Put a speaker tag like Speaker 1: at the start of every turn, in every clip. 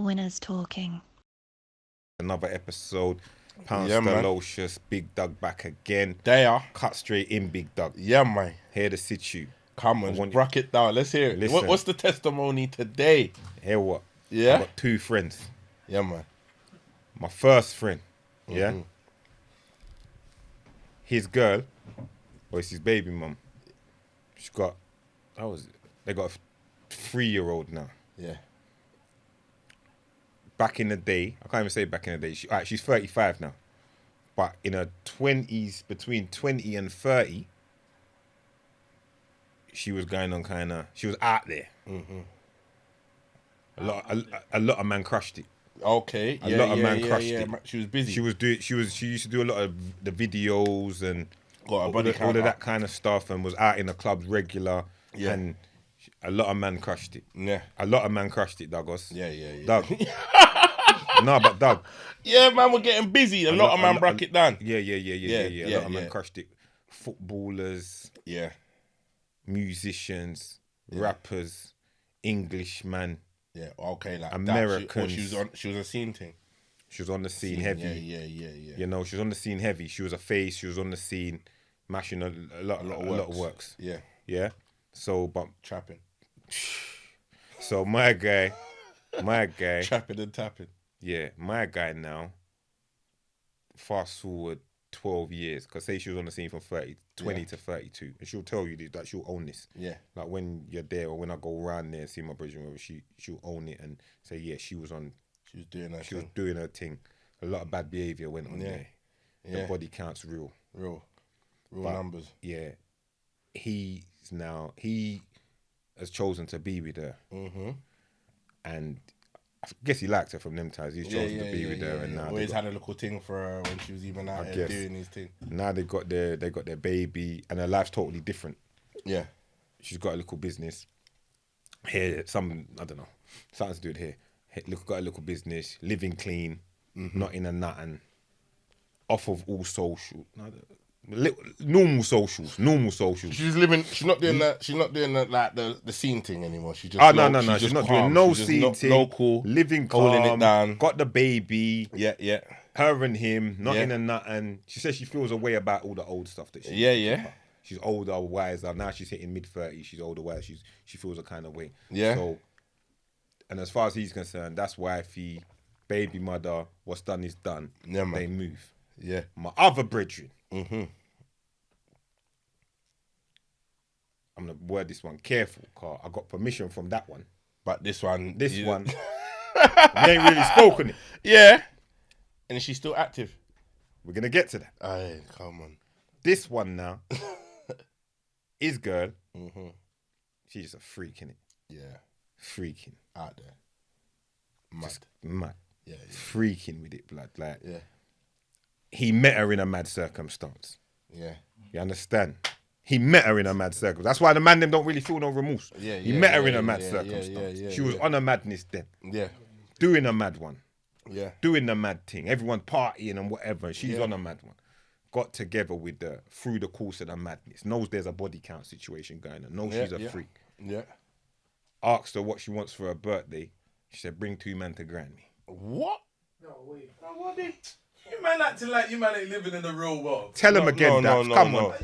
Speaker 1: Winners talking.
Speaker 2: Another episode. Poundstalocious, Big Doug back again.
Speaker 3: They are.
Speaker 2: Cut straight in, Big Doug.
Speaker 3: Yeah, man.
Speaker 2: Here to sit you.
Speaker 3: Come on, rock it down. Let's hear it.
Speaker 2: Listen.
Speaker 3: What's the testimony today?
Speaker 2: Hear what?
Speaker 3: Yeah?
Speaker 2: I got two friends.
Speaker 3: Yeah, man.
Speaker 2: My first friend, yeah? His girl, or it's his baby mum. She's got, they got a 3-year-old now.
Speaker 3: Yeah.
Speaker 2: Back in the day, I can't even say back in the day, she's 35 now. But in her 20s, between 20 and 30, she was going on she was out there. A lot of man crushed it.
Speaker 3: Okay.
Speaker 2: A lot of man crushed it.
Speaker 3: She was busy.
Speaker 2: She used to do a lot of the videos and
Speaker 3: Got
Speaker 2: all of that kind of stuff, and was out in the clubs regular.
Speaker 3: Yeah.
Speaker 2: And a lot of man crushed it.
Speaker 3: Yeah.
Speaker 2: A lot of man crushed it, Douglas.
Speaker 3: Yeah.
Speaker 2: Doug. No, but Doug.
Speaker 3: Yeah, man, we're getting busy. A lot of man brack it down.
Speaker 2: Yeah. A lot of man crushed it. Footballers.
Speaker 3: Yeah.
Speaker 2: Musicians. Rappers. Englishmen.
Speaker 3: Yeah, okay, like
Speaker 2: Americans.
Speaker 3: She was a scene thing.
Speaker 2: She was on the scene heavy.
Speaker 3: Yeah.
Speaker 2: You know, she was on the scene heavy. She was a face. She was on the scene, mashing a lot of works. Yeah. So, but
Speaker 3: trapping.
Speaker 2: So my guy,
Speaker 3: trapping and tapping.
Speaker 2: Yeah, my guy now. Fast forward 12 years, because say she was on the scene from 20 to 32, and she'll tell you this, that she'll own this.
Speaker 3: Yeah.
Speaker 2: Like when you're there, or when I go around there and see my brother, she'll own it and say, yeah, she was doing her thing. A lot of bad behaviour went on there. The body count's real
Speaker 3: numbers.
Speaker 2: Yeah, he has chosen to be with her, and I guess he liked her from them times. He's chosen to be with her, and now
Speaker 3: always had a little thing for her when she was even out there doing his thing.
Speaker 2: Now they got their baby, and her life's totally different.
Speaker 3: Yeah,
Speaker 2: she's got a little business here. I don't know, something to do with here. Got a little business, living clean, not in a nut, and off of all social. Normal socials.
Speaker 3: She's not doing that. She's not doing that, like the scene thing anymore. She's just
Speaker 2: no. She's not doing no scene thing.
Speaker 3: Local,
Speaker 2: living calm,
Speaker 3: holding it down.
Speaker 2: Got the baby.
Speaker 3: Yeah.
Speaker 2: Her and him, not in a nut, and she says she feels a way about all the old stuff that she.
Speaker 3: Yeah.
Speaker 2: She's older, wiser. Now she's hitting mid-30s. She's older, wiser. She feels a kind of way.
Speaker 3: Yeah.
Speaker 2: So, and as far as he's concerned, that's wifey, baby mother. What's done is done.
Speaker 3: Yeah, man.
Speaker 2: They move.
Speaker 3: Yeah.
Speaker 2: My other brethren. I'm gonna word this one careful, car. I got permission from that one.
Speaker 3: But this one,
Speaker 2: we ain't really spoken it.
Speaker 3: Yeah. And she's still active.
Speaker 2: We're gonna get to that.
Speaker 3: Aye, come on.
Speaker 2: This one now, his girl, she's just a freak, innit?
Speaker 3: Yeah.
Speaker 2: Freaking.
Speaker 3: Out there.
Speaker 2: Mad.
Speaker 3: Yeah.
Speaker 2: Freaking with it, blood. Like,
Speaker 3: yeah.
Speaker 2: He met her in a mad circumstance.
Speaker 3: Yeah.
Speaker 2: You understand? He met her in a mad circumstance. That's why the man them don't really feel no remorse. He met her in a mad circumstance. She was on a madness then.
Speaker 3: Yeah.
Speaker 2: Doing a mad one.
Speaker 3: Yeah.
Speaker 2: Doing the mad thing. Everyone partying and whatever. She's on a mad one. Got together with her through the course of the madness. Knows there's a body count situation going on. Knows she's a freak.
Speaker 3: Yeah.
Speaker 2: Asked her what she wants for her birthday. She said, bring 2 men to grind me.
Speaker 3: What?
Speaker 4: No, wait. What you man acting like you man ain't living in the real world.
Speaker 2: Tell him again, Dax. Come on.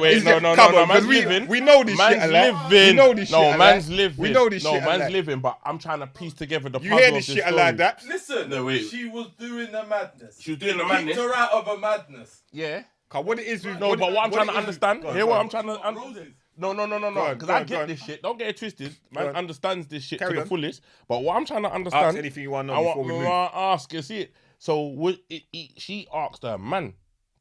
Speaker 3: Wait. No. Man's living.
Speaker 2: We know this shit.
Speaker 3: We know this shit. No, man's living.
Speaker 2: We know this shit.
Speaker 3: No, man's living, but I'm trying to piece together the puzzle
Speaker 2: of this
Speaker 3: story.
Speaker 2: You hear this shit like that?
Speaker 4: Listen,
Speaker 3: no, wait.
Speaker 4: She was doing the madness.
Speaker 3: She was doing the madness?
Speaker 4: Kicked her out of a madness.
Speaker 3: Yeah.
Speaker 2: What it is with...
Speaker 3: No, but what I'm trying to understand... Hear what I'm trying to understand... No. Because I get this shit. Don't get it twisted. Man understands this shit to the fullest. But what I'm trying to understand...
Speaker 2: Ask anything you want to know before we move.
Speaker 3: Ask, you see it? So she asked her man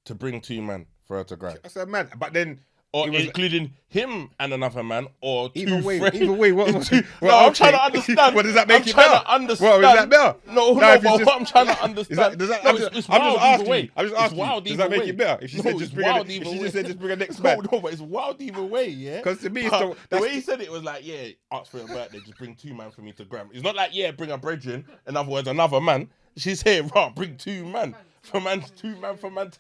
Speaker 3: to bring 2 men for her to grab.
Speaker 2: I said man, but then...
Speaker 3: Or including him and another man, or 2 friends.
Speaker 2: Either way, what?
Speaker 3: I'm trying to understand.
Speaker 2: What does that make it better?
Speaker 3: I'm trying to understand.
Speaker 2: What, is that better?
Speaker 3: No, but what I'm trying to understand. It's wild either way.
Speaker 2: I'm just asking. Does that make it better? If she said just bring a next man.
Speaker 3: No, but it's wild either way, yeah?
Speaker 2: Because to me,
Speaker 3: the way he said it was like, yeah, ask for a birthday, just bring 2 men for me to grab. It's not like, yeah, bring a brethren. In other words, another man. She's here, right, bring 2 men. For man, two man for man.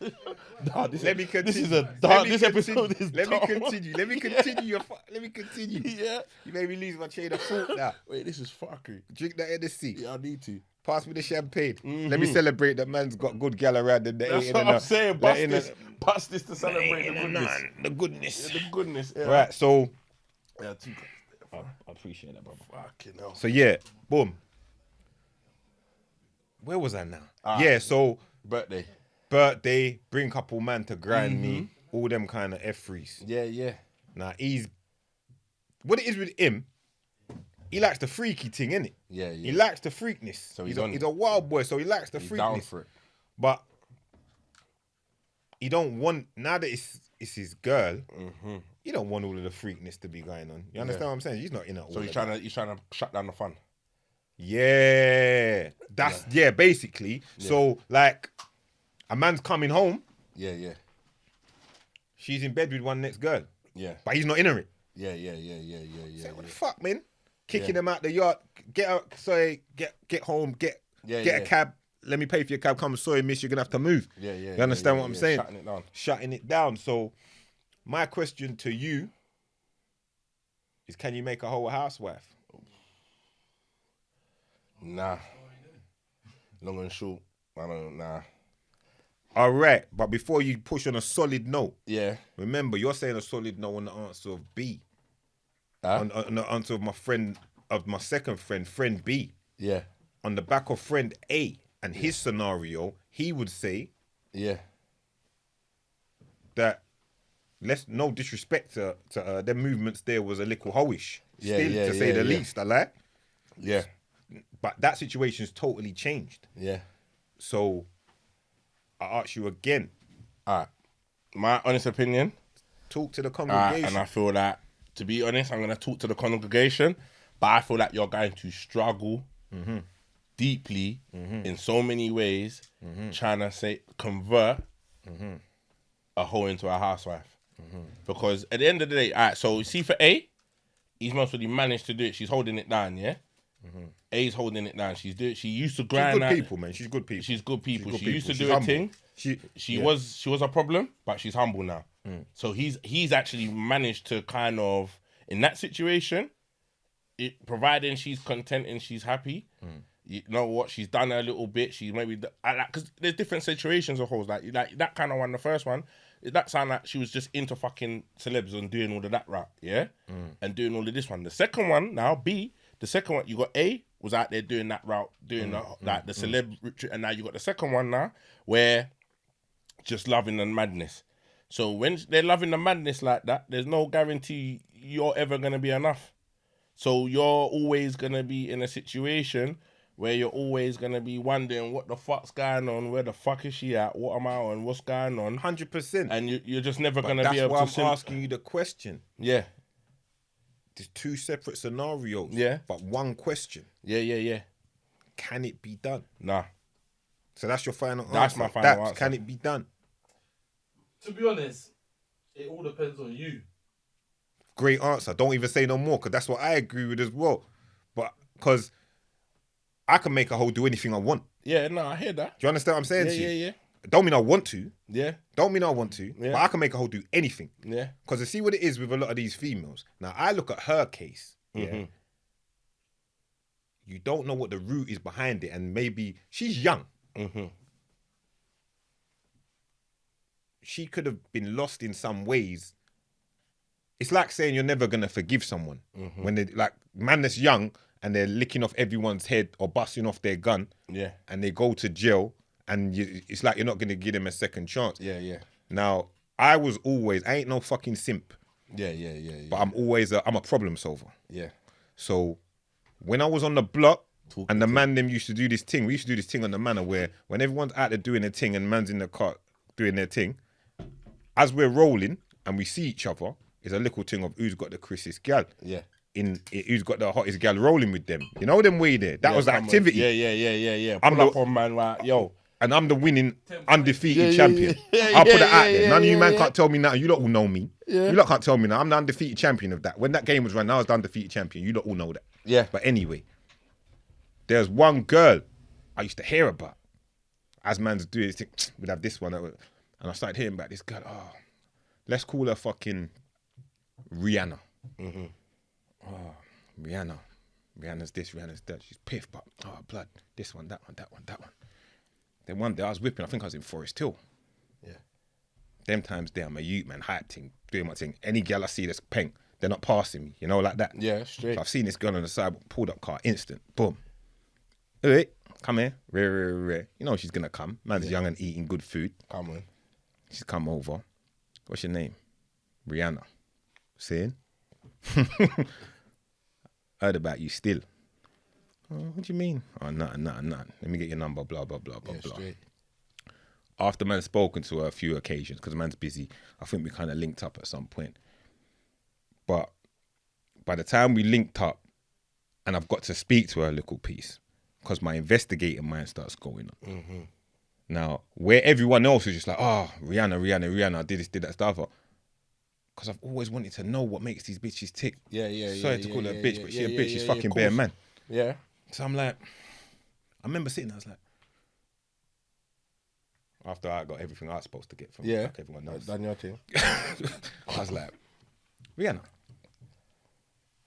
Speaker 3: Nah,
Speaker 2: Let me continue.
Speaker 3: This is a dark. This episode is
Speaker 2: Let me
Speaker 3: dark.
Speaker 2: continue. Let me continue. Let me continue.
Speaker 3: Yeah.
Speaker 2: You made me lose my chain of thought now.
Speaker 3: Wait, this is fuckery.
Speaker 2: Drink that Hennessy.
Speaker 3: Yeah, I need to.
Speaker 2: Pass me the champagne. Let me celebrate that man's got good gal around in the
Speaker 3: That's what I'm saying. Bust this to celebrate the goodness.
Speaker 2: The goodness.
Speaker 3: Yeah, the goodness. Yeah.
Speaker 2: Right, so
Speaker 3: Yeah,
Speaker 2: I appreciate that, brother.
Speaker 3: fucking hell.
Speaker 2: So yeah, boom. Where was I now? Yeah, so birthday, bring couple man to grind me, all them kind of F3s.
Speaker 3: Yeah.
Speaker 2: Now what it is with him, he likes the freaky thing, innit?
Speaker 3: Yeah.
Speaker 2: He likes the freakness. So he's a wild boy, so he likes the freakness.
Speaker 3: Down for it.
Speaker 2: But he don't want, now that it's his girl, he don't want all of the freakness to be going on. You understand what I'm saying? He's not in it all.
Speaker 3: So he's trying to shut down the fun.
Speaker 2: Yeah. Basically. Yeah. So like a man's coming home.
Speaker 3: Yeah.
Speaker 2: She's in bed with one next girl.
Speaker 3: Yeah.
Speaker 2: But he's not in her.
Speaker 3: Yeah.
Speaker 2: Say, what the fuck, man? Kicking him out the yard. Get out, sorry, get home, get a cab. Let me pay for your cab. Come, sorry, miss, you're gonna have to move.
Speaker 3: Yeah.
Speaker 2: You understand what I'm saying?
Speaker 3: Shutting
Speaker 2: it down. So my question to you is, can you make a whole housewife?
Speaker 3: Nah. Long and short, I don't know. Nah.
Speaker 2: All right, but before you push on a solid note,
Speaker 3: remember
Speaker 2: you're saying a solid no on the answer of B. On the answer of my second friend B.
Speaker 3: Yeah.
Speaker 2: On the back of friend A and his scenario, he would say, that no disrespect to their movements there was a little hoish. To say the least, I like.
Speaker 3: Yeah.
Speaker 2: But that situation's totally changed.
Speaker 3: Yeah.
Speaker 2: So I ask you again.
Speaker 3: All right. My honest opinion.
Speaker 2: Talk to the congregation.
Speaker 3: And I feel that, to be honest, I'm going to talk to the congregation, but I feel like you're going to struggle deeply in so many ways trying to convert a hoe into a housewife. Because at the end of the day, all right, so see for A, he's mostly managed to do it. She's holding it down, yeah? A's holding it down. She used to grind.
Speaker 2: She's good people, man. She's good people.
Speaker 3: She's good people. She used to
Speaker 2: she's
Speaker 3: do a
Speaker 2: humble.
Speaker 3: thing. She was a problem, but she's humble now. So he's actually managed to kind of, in that situation, providing she's content and she's happy. You know what? She's done a little bit. She's maybe because there's different situations of hoes. Like that kind of one. The first one, that sound like she was just into fucking celebs and doing all of that route, yeah, and doing all of this one. The second one now, B. The second one, you got A was out there doing that route, doing the celeb retreat, and now you got the second one now where just loving the madness. So when they're loving the madness like that, there's no guarantee you're ever gonna be enough. So you're always gonna be in a situation where you're always gonna be wondering what the fuck's going on, where the fuck is she at, what am I on, what's going on,
Speaker 2: 100%,
Speaker 3: and you're just never gonna be able to.
Speaker 2: That's why I'm asking you the question.
Speaker 3: Yeah.
Speaker 2: There's two separate scenarios.
Speaker 3: Yeah.
Speaker 2: But one question.
Speaker 3: Yeah.
Speaker 2: Can it be done?
Speaker 3: Nah.
Speaker 2: So that's your final answer.
Speaker 3: That's my final answer.
Speaker 2: Can it be done?
Speaker 4: To be honest, it all depends on you.
Speaker 2: Great answer. Don't even say no more, because that's what I agree with as well. But because I can make a hoe do anything I want.
Speaker 3: Yeah, no, I hear that.
Speaker 2: Do you understand what I'm saying to you?
Speaker 3: Yeah.
Speaker 2: Don't mean I want to.
Speaker 3: Yeah.
Speaker 2: Don't mean I want to.
Speaker 3: Yeah.
Speaker 2: But I can make a hoe do anything.
Speaker 3: Yeah.
Speaker 2: Because I see what it is with a lot of these females. Now, I look at her case. Yeah. You don't know what the root is behind it. And maybe she's young. She could have been lost in some ways. It's like saying you're never going to forgive someone. When they like, man that's young and they're licking off everyone's head or busting off their gun. Yeah. And they go to jail. And it's like you're not going to give them a second chance.
Speaker 3: Yeah.
Speaker 2: Now, I ain't no fucking simp.
Speaker 3: Yeah.
Speaker 2: But I'm a problem solver.
Speaker 3: Yeah.
Speaker 2: So, when I was on the block, and the man them used to do this thing, we used to do this thing on the manor where when everyone's out there doing their thing and man's in the car doing their thing, as we're rolling and we see each other, it's a little thing of who's got the Chris's gal.
Speaker 3: Yeah.
Speaker 2: Who's got the hottest gal rolling with them. You know them way there. That was the activity.
Speaker 3: Yeah. Pull up on man like, yo.
Speaker 2: And I'm the winning undefeated champion. I'll put it out there. None of you man can't tell me nothing. You lot all know me. You lot can't tell me now. I'm the undefeated champion of that. When that game was run, I was the undefeated champion. You lot all know that.
Speaker 3: Yeah.
Speaker 2: But anyway, there's one girl I used to hear about. as man's doing it, think, we'd have this one. And I started hearing about this girl. Oh, let's call her fucking Rihanna.
Speaker 3: Mm-hmm.
Speaker 2: Oh, Rihanna. Rihanna's this, Rihanna's that. She's piff, but blood. This one, that one, that one, that one. Then one day I was whipping. I think I was in Forest Hill.
Speaker 3: Yeah.
Speaker 2: Them times there, I'm a youth man, hype thing, doing my thing. Any girl I see that's pink, they're not passing me, you know, like that.
Speaker 3: Yeah, straight.
Speaker 2: So I've seen this girl on the side, pulled up car, instant, boom. Hey, come here, rare. You know she's gonna come. Man's young and eating good food.
Speaker 3: Come on.
Speaker 2: She's come over. What's your name? Rihanna. Saying? Heard about you still. Oh, what do you mean? Oh, nothing. Let me get your number, blah, blah, blah, blah, blah.
Speaker 3: Straight.
Speaker 2: After man's spoken to her a few occasions, because man's busy, I think we kind of linked up at some point. But by the time we linked up, and I've got to speak to her a little piece, because my investigating mind starts going on.
Speaker 3: Mm-hmm.
Speaker 2: Now, where everyone else is just like, oh, Rihanna, I did this, did that stuff. Because I've always wanted to know what makes these bitches tick. Sorry to call her a bitch, but she's a bitch, she's fucking bare man.
Speaker 3: Yeah.
Speaker 2: So I'm like, I remember sitting there, I was like, after I got everything I was supposed to get from like everyone else.
Speaker 3: Done your thing.
Speaker 2: I was like, Rihanna,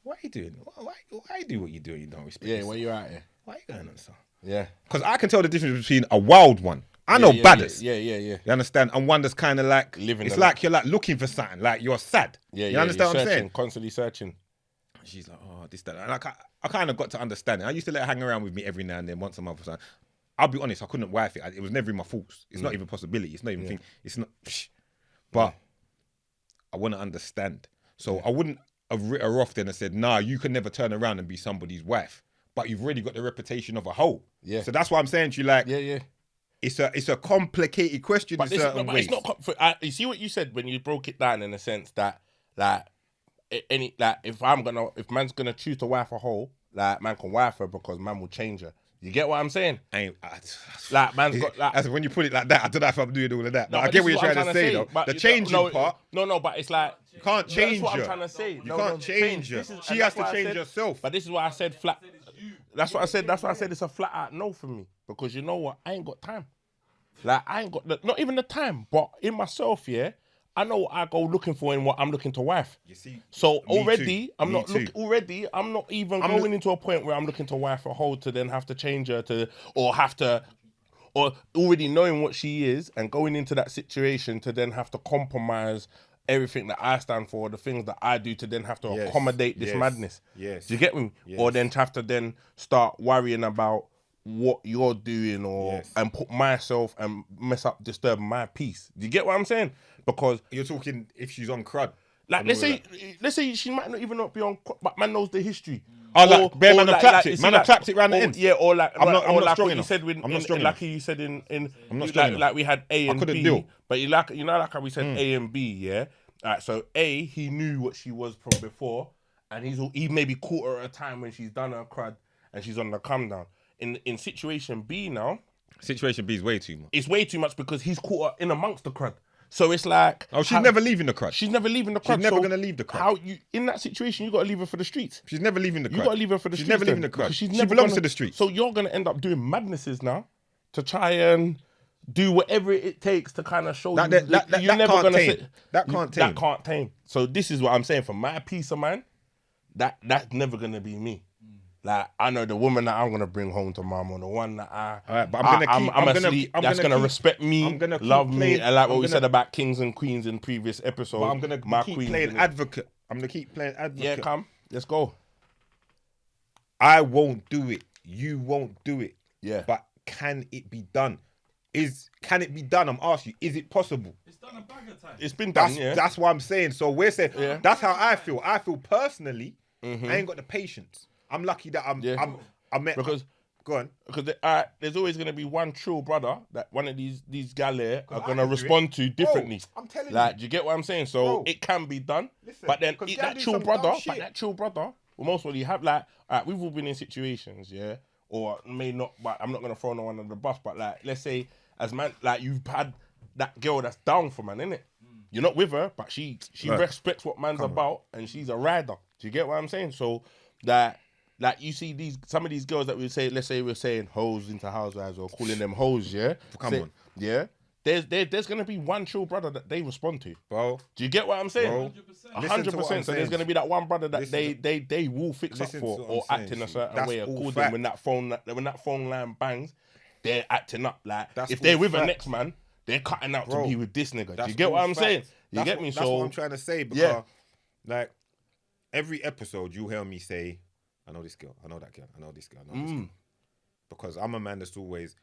Speaker 2: why are you doing? Why you do what you do and you don't respect yourself?
Speaker 3: Where you at here?
Speaker 2: Why are you going on, son?
Speaker 3: Yeah.
Speaker 2: Because I can tell the difference between a wild one. I know badders.
Speaker 3: Yeah.
Speaker 2: You understand? And one that's kind of like,
Speaker 3: living.
Speaker 2: It's like you're like looking for something, like you're sad. You understand what I'm saying?
Speaker 3: Constantly searching.
Speaker 2: She's like, oh, this, that. And I kind of got to understand it. I used to let her hang around with me every now and then, once a month or something. I'll be honest, I couldn't wife it. It was never in my thoughts. It's not even a possibility. It's not even thing. It's not. But I want to understand. So I wouldn't have writ her off then and said, nah, you can never turn around and be somebody's wife. But you've already got the reputation of a hoe. Yeah. So that's why I'm saying to you, like, it's a complicated question in certain ways.
Speaker 3: It's not. You see what you said when you broke it down in the sense that, like, if man's gonna choose to wife a hoe, like, man can wife her because man will change her. You get what I'm saying? Like, man's got like.
Speaker 2: As when you put it like that, I don't know if I'm doing all of that. But I get what you're trying to say, though. The changing part.
Speaker 3: No, but it's like
Speaker 2: you can't change her.
Speaker 3: That's what I'm trying to say.
Speaker 2: You can't change her. She has to change herself.
Speaker 3: But this is why I said flat. That's what I said. That's why I said it's a flat out no for me, because you know what? I ain't got time. Like, I ain't got not even the time, but in myself, I know what I go looking for in what I'm looking to wife. You see, so already I'm not even going into a point where I'm looking to wife a hoe to then have to change her or already knowing what she is and going into that situation to then have to compromise everything that I stand for, the things that I do to then have to accommodate this madness. Yes. Do you get me? Yes. Or then to have to then start worrying about what you're doing and put myself and disturb my peace. Do you get what I'm saying? Because
Speaker 2: you're talking if she's on crud.
Speaker 3: Like, let's say she might not even not be on crud, but man knows the history.
Speaker 2: Man have clapped it. Man have clapped it round the end.
Speaker 3: Yeah, or like
Speaker 2: I'm not strong
Speaker 3: enough. I'm not strong enough. Like you said in
Speaker 2: I'm not strong enough.
Speaker 3: Like we had A and B.
Speaker 2: Deal.
Speaker 3: But like how we said A and B, yeah? Alright, so A, he knew what she was from before, and he maybe caught her at a time when she's done her crud and she's on the come down. In situation B now,
Speaker 2: situation B is way too much.
Speaker 3: It's way too much because he's caught her in amongst the crud. So it's like,
Speaker 2: she's never leaving the crud.
Speaker 3: She's never leaving the crud.
Speaker 2: She's never gonna leave the crud.
Speaker 3: How you in that situation? You got to leave her for the streets.
Speaker 2: She's never leaving the crud.
Speaker 3: You got to leave her for the streets.
Speaker 2: She's never leaving the crud.
Speaker 3: She
Speaker 2: belongs to the streets.
Speaker 3: So you're gonna end up doing madnesses now to try and do whatever it takes to kind of show
Speaker 2: that
Speaker 3: you're never
Speaker 2: can't
Speaker 3: gonna
Speaker 2: tame. That can't tame.
Speaker 3: So this is what I'm saying. For my peace of mind, that's never gonna be me. Like, I know the woman that I'm gonna bring home to mom, or the one that I'm gonna respect me, love me, and like what we said about kings and queens in previous episodes.
Speaker 2: I'm gonna keep playing advocate. I'm gonna keep playing advocate.
Speaker 3: Yeah, come, let's go.
Speaker 2: I won't do it. You won't do it.
Speaker 3: Yeah,
Speaker 2: but can it be done? Can it be done? I'm asking you, is it possible?
Speaker 4: It's done a bag of times.
Speaker 3: It's been done.
Speaker 2: That's what I'm saying. So we're saying that's how I feel. I feel personally, I ain't got the patience. I'm lucky that I met
Speaker 3: because
Speaker 2: go on,
Speaker 3: because there's always gonna be one true brother that one of these gal here are gonna respond to differently.
Speaker 2: Bro, I'm telling
Speaker 3: you, do you get what I'm saying? So it can be done, but then that true brother, will most likely have we've all been in situations, or may not, but I'm not gonna throw no one under the bus, but like, let's say as man, like, you've had that girl that's down for man, innit? You're not with her, but she respects what man's about, and she's a rider. Do you get what I'm saying? So that like you see some of these girls that we say, let's say we're saying hoes into housewives or calling them hoes, yeah.
Speaker 2: Come on.
Speaker 3: Yeah. There's gonna be one true brother that they respond to,
Speaker 2: bro.
Speaker 3: Do you get what I'm saying?
Speaker 2: Bro.
Speaker 3: 100%. So there's gonna be that one brother that they will fix up
Speaker 2: Listen
Speaker 3: for
Speaker 2: to what
Speaker 3: or
Speaker 2: I'm
Speaker 3: act
Speaker 2: saying,
Speaker 3: in a
Speaker 2: G.
Speaker 3: certain
Speaker 2: That's
Speaker 3: way
Speaker 2: all
Speaker 3: according
Speaker 2: fact.
Speaker 3: when that phone line bangs, they're acting up like
Speaker 2: That's
Speaker 3: if they're
Speaker 2: all
Speaker 3: with a
Speaker 2: fact.
Speaker 3: next man, they're cutting out
Speaker 2: Bro,
Speaker 3: to be with this nigga. Do
Speaker 2: That's
Speaker 3: you get
Speaker 2: all
Speaker 3: what I'm
Speaker 2: fact.
Speaker 3: saying? You get me?
Speaker 2: That's
Speaker 3: So
Speaker 2: what I'm trying to say because,
Speaker 3: Yeah.
Speaker 2: like, every episode you hear me say, I know this girl, I know that girl, I know this girl, I know this girl. Because I'm a man that's always,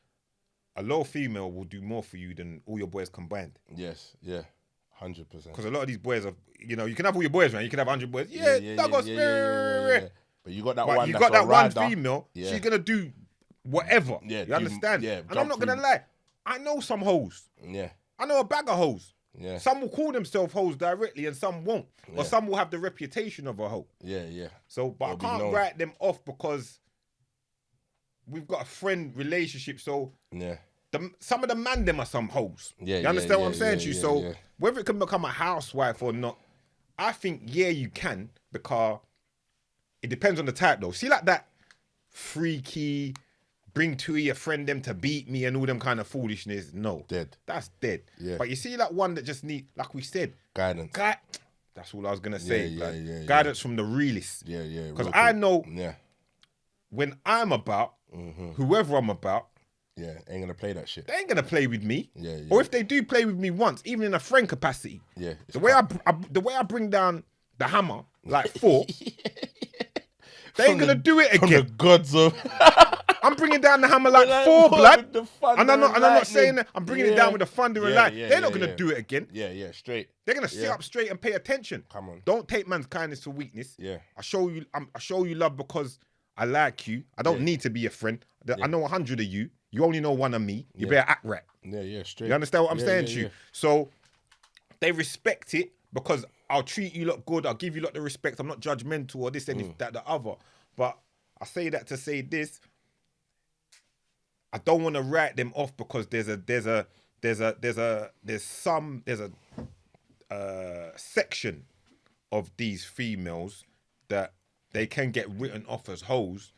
Speaker 2: a low female will do more for you than all your boys combined.
Speaker 3: yes, yeah, 100%.
Speaker 2: Because a lot of these boys are, you know, you can have all your boys, man. You can have 100 boys. Yeah, Douglas,
Speaker 3: yeah. But you got that
Speaker 2: but
Speaker 3: one.
Speaker 2: you
Speaker 3: that's
Speaker 2: got that
Speaker 3: a
Speaker 2: one
Speaker 3: rider.
Speaker 2: female.
Speaker 3: Yeah.
Speaker 2: She's gonna do whatever.
Speaker 3: Yeah,
Speaker 2: you
Speaker 3: do-
Speaker 2: understand?
Speaker 3: yeah,
Speaker 2: And I'm
Speaker 3: jump
Speaker 2: not gonna
Speaker 3: through.
Speaker 2: lie. I know some hoes.
Speaker 3: Yeah,
Speaker 2: I know a bag of hoes.
Speaker 3: yeah,
Speaker 2: Some will call themselves hoes directly, and some won't.
Speaker 3: Yeah.
Speaker 2: Or some will have the reputation of a hoe.
Speaker 3: yeah.
Speaker 2: So, but
Speaker 3: They'll be
Speaker 2: I can't
Speaker 3: known.
Speaker 2: write them off because we've got a friend relationship. So
Speaker 3: Yeah.
Speaker 2: some of the man them are some hoes.
Speaker 3: Yeah,
Speaker 2: you
Speaker 3: yeah,
Speaker 2: understand what
Speaker 3: yeah,
Speaker 2: I'm saying to you?
Speaker 3: yeah,
Speaker 2: So
Speaker 3: yeah.
Speaker 2: whether it can become a housewife or not, I think yeah you can, because it depends on the type though. See like that freaky, bring two of your friend them to beat me and all them kind of foolishness. No,
Speaker 3: Dead.
Speaker 2: That's dead.
Speaker 3: Yeah.
Speaker 2: But you see like one that just need, like we said,
Speaker 3: Guidance.
Speaker 2: that's all I was gonna say.
Speaker 3: Yeah,
Speaker 2: like,
Speaker 3: yeah.
Speaker 2: guidance from the realist.
Speaker 3: Yeah.
Speaker 2: Because
Speaker 3: real
Speaker 2: I
Speaker 3: talk.
Speaker 2: know
Speaker 3: Yeah.
Speaker 2: when I'm about, whoever I'm about,
Speaker 3: Yeah. Ain't gonna play that shit.
Speaker 2: they ain't gonna play with me.
Speaker 3: Yeah.
Speaker 2: Or if they do play with me once, even in a friend capacity,
Speaker 3: Yeah.
Speaker 2: the way I bring down the hammer like 4, they ain't gonna do it
Speaker 3: From the
Speaker 2: again.
Speaker 3: gods of.
Speaker 2: I'm bringing down the hammer like
Speaker 3: Like,
Speaker 2: 4,
Speaker 3: what,
Speaker 2: blood.
Speaker 3: with the thunder
Speaker 2: And I'm not
Speaker 3: lightning?
Speaker 2: saying that. I'm bringing it down with the thunder and
Speaker 3: Yeah,
Speaker 2: light.
Speaker 3: yeah,
Speaker 2: They're not
Speaker 3: yeah,
Speaker 2: gonna
Speaker 3: yeah.
Speaker 2: do it again.
Speaker 3: Yeah. Straight.
Speaker 2: They're gonna sit
Speaker 3: Yeah.
Speaker 2: up straight and pay attention.
Speaker 3: Come on.
Speaker 2: Don't take man's kindness for weakness.
Speaker 3: Yeah.
Speaker 2: I show you love because I like you. I don't need to be a friend. I know 100 of you. You only know one of me. You better act right.
Speaker 3: Yeah. Straight.
Speaker 2: You understand what I'm
Speaker 3: Yeah,
Speaker 2: saying
Speaker 3: yeah,
Speaker 2: to you?
Speaker 3: yeah.
Speaker 2: So they respect it because I'll treat you lot good. I'll give you lot the respect. I'm not judgmental or this and that, the other. But I say that to say this. I don't want to write them off because there's a section of these females that they can get written off as hoes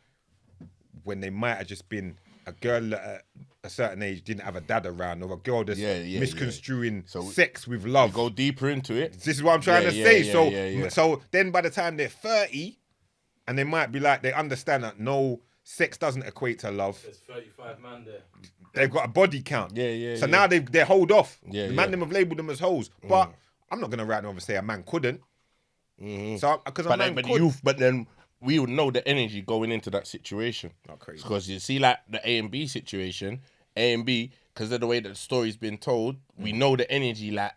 Speaker 2: when they might have just been a girl at a certain age didn't have a dad around, or a girl that's misconstruing sex with love.
Speaker 3: Go deeper into it.
Speaker 2: This is what I'm trying to say. So then by the time they're 30 and they might be like, they understand that no, sex doesn't equate to love.
Speaker 4: There's 35 man there.
Speaker 2: They've got a body count. So
Speaker 3: Yeah.
Speaker 2: now they hold off.
Speaker 3: Yeah,
Speaker 2: The man them have labelled them as hoes. But I'm not going to write them off and say a man couldn't. So, because a man could.
Speaker 3: But then we would know the energy going into that situation.
Speaker 2: Not crazy.
Speaker 3: Because you see, like the A and B situation, A and B, because of the way that the story's been told, we know the energy, like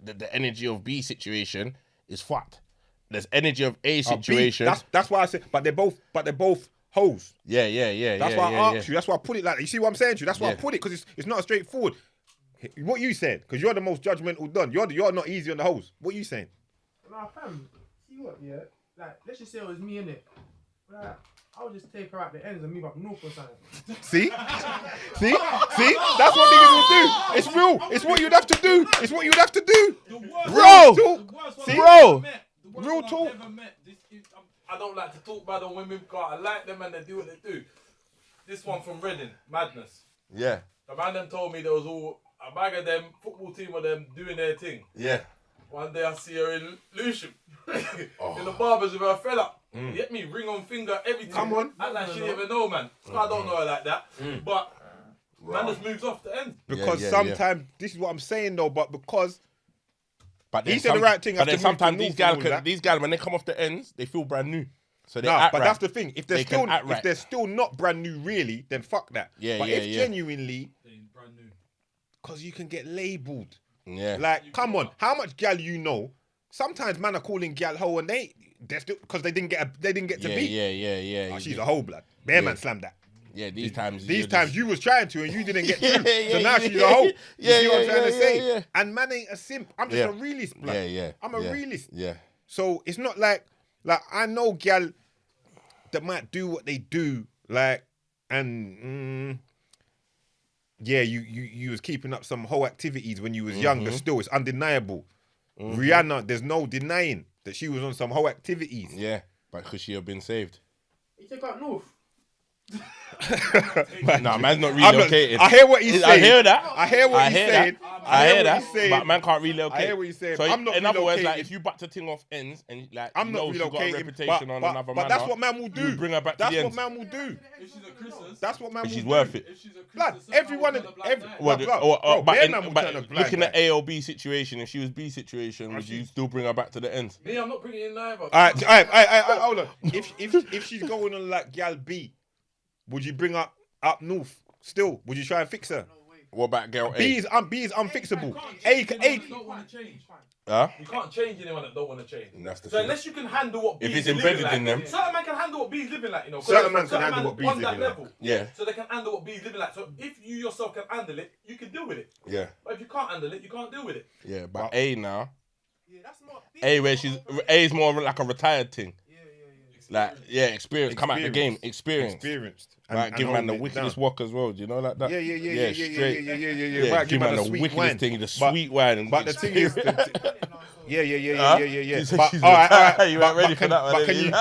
Speaker 3: the energy of B situation is fucked. There's energy of A situation.
Speaker 2: That's why I said, but they're both hoes.
Speaker 3: Yeah.
Speaker 2: That's why I asked you. That's why I put it like that. You see what I'm saying to you? That's why I put it, because it's not straightforward. What you said, because you're the most judgmental done. You're not easy on the hoes. What you saying?
Speaker 1: Nah, fam. See what? Yeah. Like, let's just say it was me in it. Like, I would just take her out the ends and move up north or something.
Speaker 2: See? See? That's what niggas will do. It's real. It's what you'd have to do. It's what you'd have to do.
Speaker 3: Bro! Bro!
Speaker 2: Real talk.
Speaker 4: I don't like to talk bad on women because I like them and they do what they do. This one from Reading, Madness.
Speaker 3: Yeah.
Speaker 4: The man then told me there was all a bag of them, football team of them doing their thing.
Speaker 3: Yeah.
Speaker 4: One day I see her in Lewisham, in the barbers with her fella. You get me? Ring on finger, everything.
Speaker 2: Come on.
Speaker 4: Act like she didn't even know, man. I don't know her like that. But man just moves off the end.
Speaker 2: Because sometimes, this is what I'm saying though, but because
Speaker 3: But
Speaker 2: he said the right thing.
Speaker 3: But then
Speaker 2: after moving
Speaker 3: sometimes
Speaker 2: to
Speaker 3: these
Speaker 2: North and all that.
Speaker 3: guys, when they come off the ends, they feel brand new. So they
Speaker 2: Nah,
Speaker 3: act
Speaker 2: but
Speaker 3: right.
Speaker 2: that's the thing. If
Speaker 3: They can act right.
Speaker 2: they're still not brand new, really, then fuck that.
Speaker 3: Yeah,
Speaker 2: but
Speaker 3: yeah,
Speaker 2: if
Speaker 3: yeah.
Speaker 2: genuinely,
Speaker 4: They ain't brand new.
Speaker 2: because you can get labelled.
Speaker 3: Yeah.
Speaker 2: Like, come on, how much gal you know? Sometimes man are calling gal hoe and they're still because they didn't get to beat.
Speaker 3: Yeah.
Speaker 2: Oh, she's a hoe, blood. Bear man slammed that.
Speaker 3: Yeah, these times
Speaker 2: You was trying to and you didn't get through.
Speaker 3: Yeah,
Speaker 2: So now
Speaker 3: yeah,
Speaker 2: she's
Speaker 3: yeah.
Speaker 2: a hoe. You
Speaker 3: Yeah,
Speaker 2: see what I'm
Speaker 3: yeah,
Speaker 2: trying to
Speaker 3: yeah,
Speaker 2: say?
Speaker 3: yeah.
Speaker 2: And man ain't a simp. I'm just a realist, blood.
Speaker 3: Yeah.
Speaker 2: I'm a realist.
Speaker 3: Yeah.
Speaker 2: So it's not like I know gal that might do what they do, like, and you was keeping up some whole activities when you was younger. Still, it's undeniable. Rihanna, there's no denying that she was on some whole activities.
Speaker 3: Yeah. But could she have been saved?
Speaker 1: You take out North.
Speaker 3: Nah, man's not relocating.
Speaker 2: I hear what he's saying.
Speaker 3: I hear that.
Speaker 2: I hear what he's saying.
Speaker 3: I hear
Speaker 2: what
Speaker 3: that.
Speaker 2: he's saying.
Speaker 3: But man can't relocate.
Speaker 2: I hear what he's saying.
Speaker 3: So
Speaker 2: I'm not
Speaker 3: in other words, like
Speaker 2: relocating.
Speaker 3: if you back the thing off ends and like
Speaker 2: I'm not
Speaker 3: she got a
Speaker 2: relocating.
Speaker 3: reputation on another
Speaker 2: But
Speaker 3: man.
Speaker 2: that's what man will do.
Speaker 3: You bring her back to
Speaker 2: That's
Speaker 3: the
Speaker 2: what
Speaker 3: ends.
Speaker 2: man will do.
Speaker 4: If she's a Christian,
Speaker 2: That's what man will do.
Speaker 3: She's worth it.
Speaker 4: if she's a
Speaker 2: Blood,
Speaker 4: Christian,
Speaker 2: everyone,
Speaker 3: Looking at A or B situation, if she was B situation, would you still bring her back to the ends?
Speaker 4: Me, I'm not bringing it in either.
Speaker 2: All right, hold on. If she's going on like gal B, would you bring her up north? Still, would you try and fix her?
Speaker 3: What about girl A?
Speaker 2: B is unfixable.
Speaker 4: A don't want to change.
Speaker 3: Huh?
Speaker 4: You can't change anyone that don't want to change.
Speaker 3: That's the
Speaker 4: So
Speaker 3: thing.
Speaker 4: unless you can handle what
Speaker 3: If
Speaker 4: B's
Speaker 3: it's
Speaker 4: living
Speaker 3: embedded
Speaker 4: like,
Speaker 3: in them.
Speaker 4: certain man can handle what B's living like, you know.
Speaker 2: Certain man can handle what B's
Speaker 4: on that
Speaker 2: living like.
Speaker 4: level.
Speaker 3: Yeah.
Speaker 4: So they can handle what B's living like. So if you yourself can handle it, you can deal with it.
Speaker 3: Yeah.
Speaker 4: But if you can't handle it, you can't deal with it.
Speaker 3: Yeah, but A now.
Speaker 1: Yeah, that's not.
Speaker 3: A where she's A is more like a retired thing.
Speaker 1: Yeah.
Speaker 3: Like experience. Come out the game, experience.
Speaker 2: Experienced.
Speaker 3: Like give man the
Speaker 2: holding it
Speaker 3: wickedest
Speaker 2: down.
Speaker 3: walk as well. Do you know like that?
Speaker 2: Yeah.
Speaker 3: Straight.
Speaker 2: Yeah. Right,
Speaker 3: Give man the
Speaker 2: sweet
Speaker 3: wickedest
Speaker 2: wine.
Speaker 3: thing, the sweet wine.
Speaker 2: But the thing is, yeah.
Speaker 3: She said
Speaker 2: But
Speaker 3: she's
Speaker 2: all right.
Speaker 3: retired. You weren't ready for that one,
Speaker 2: But
Speaker 3: didn't you?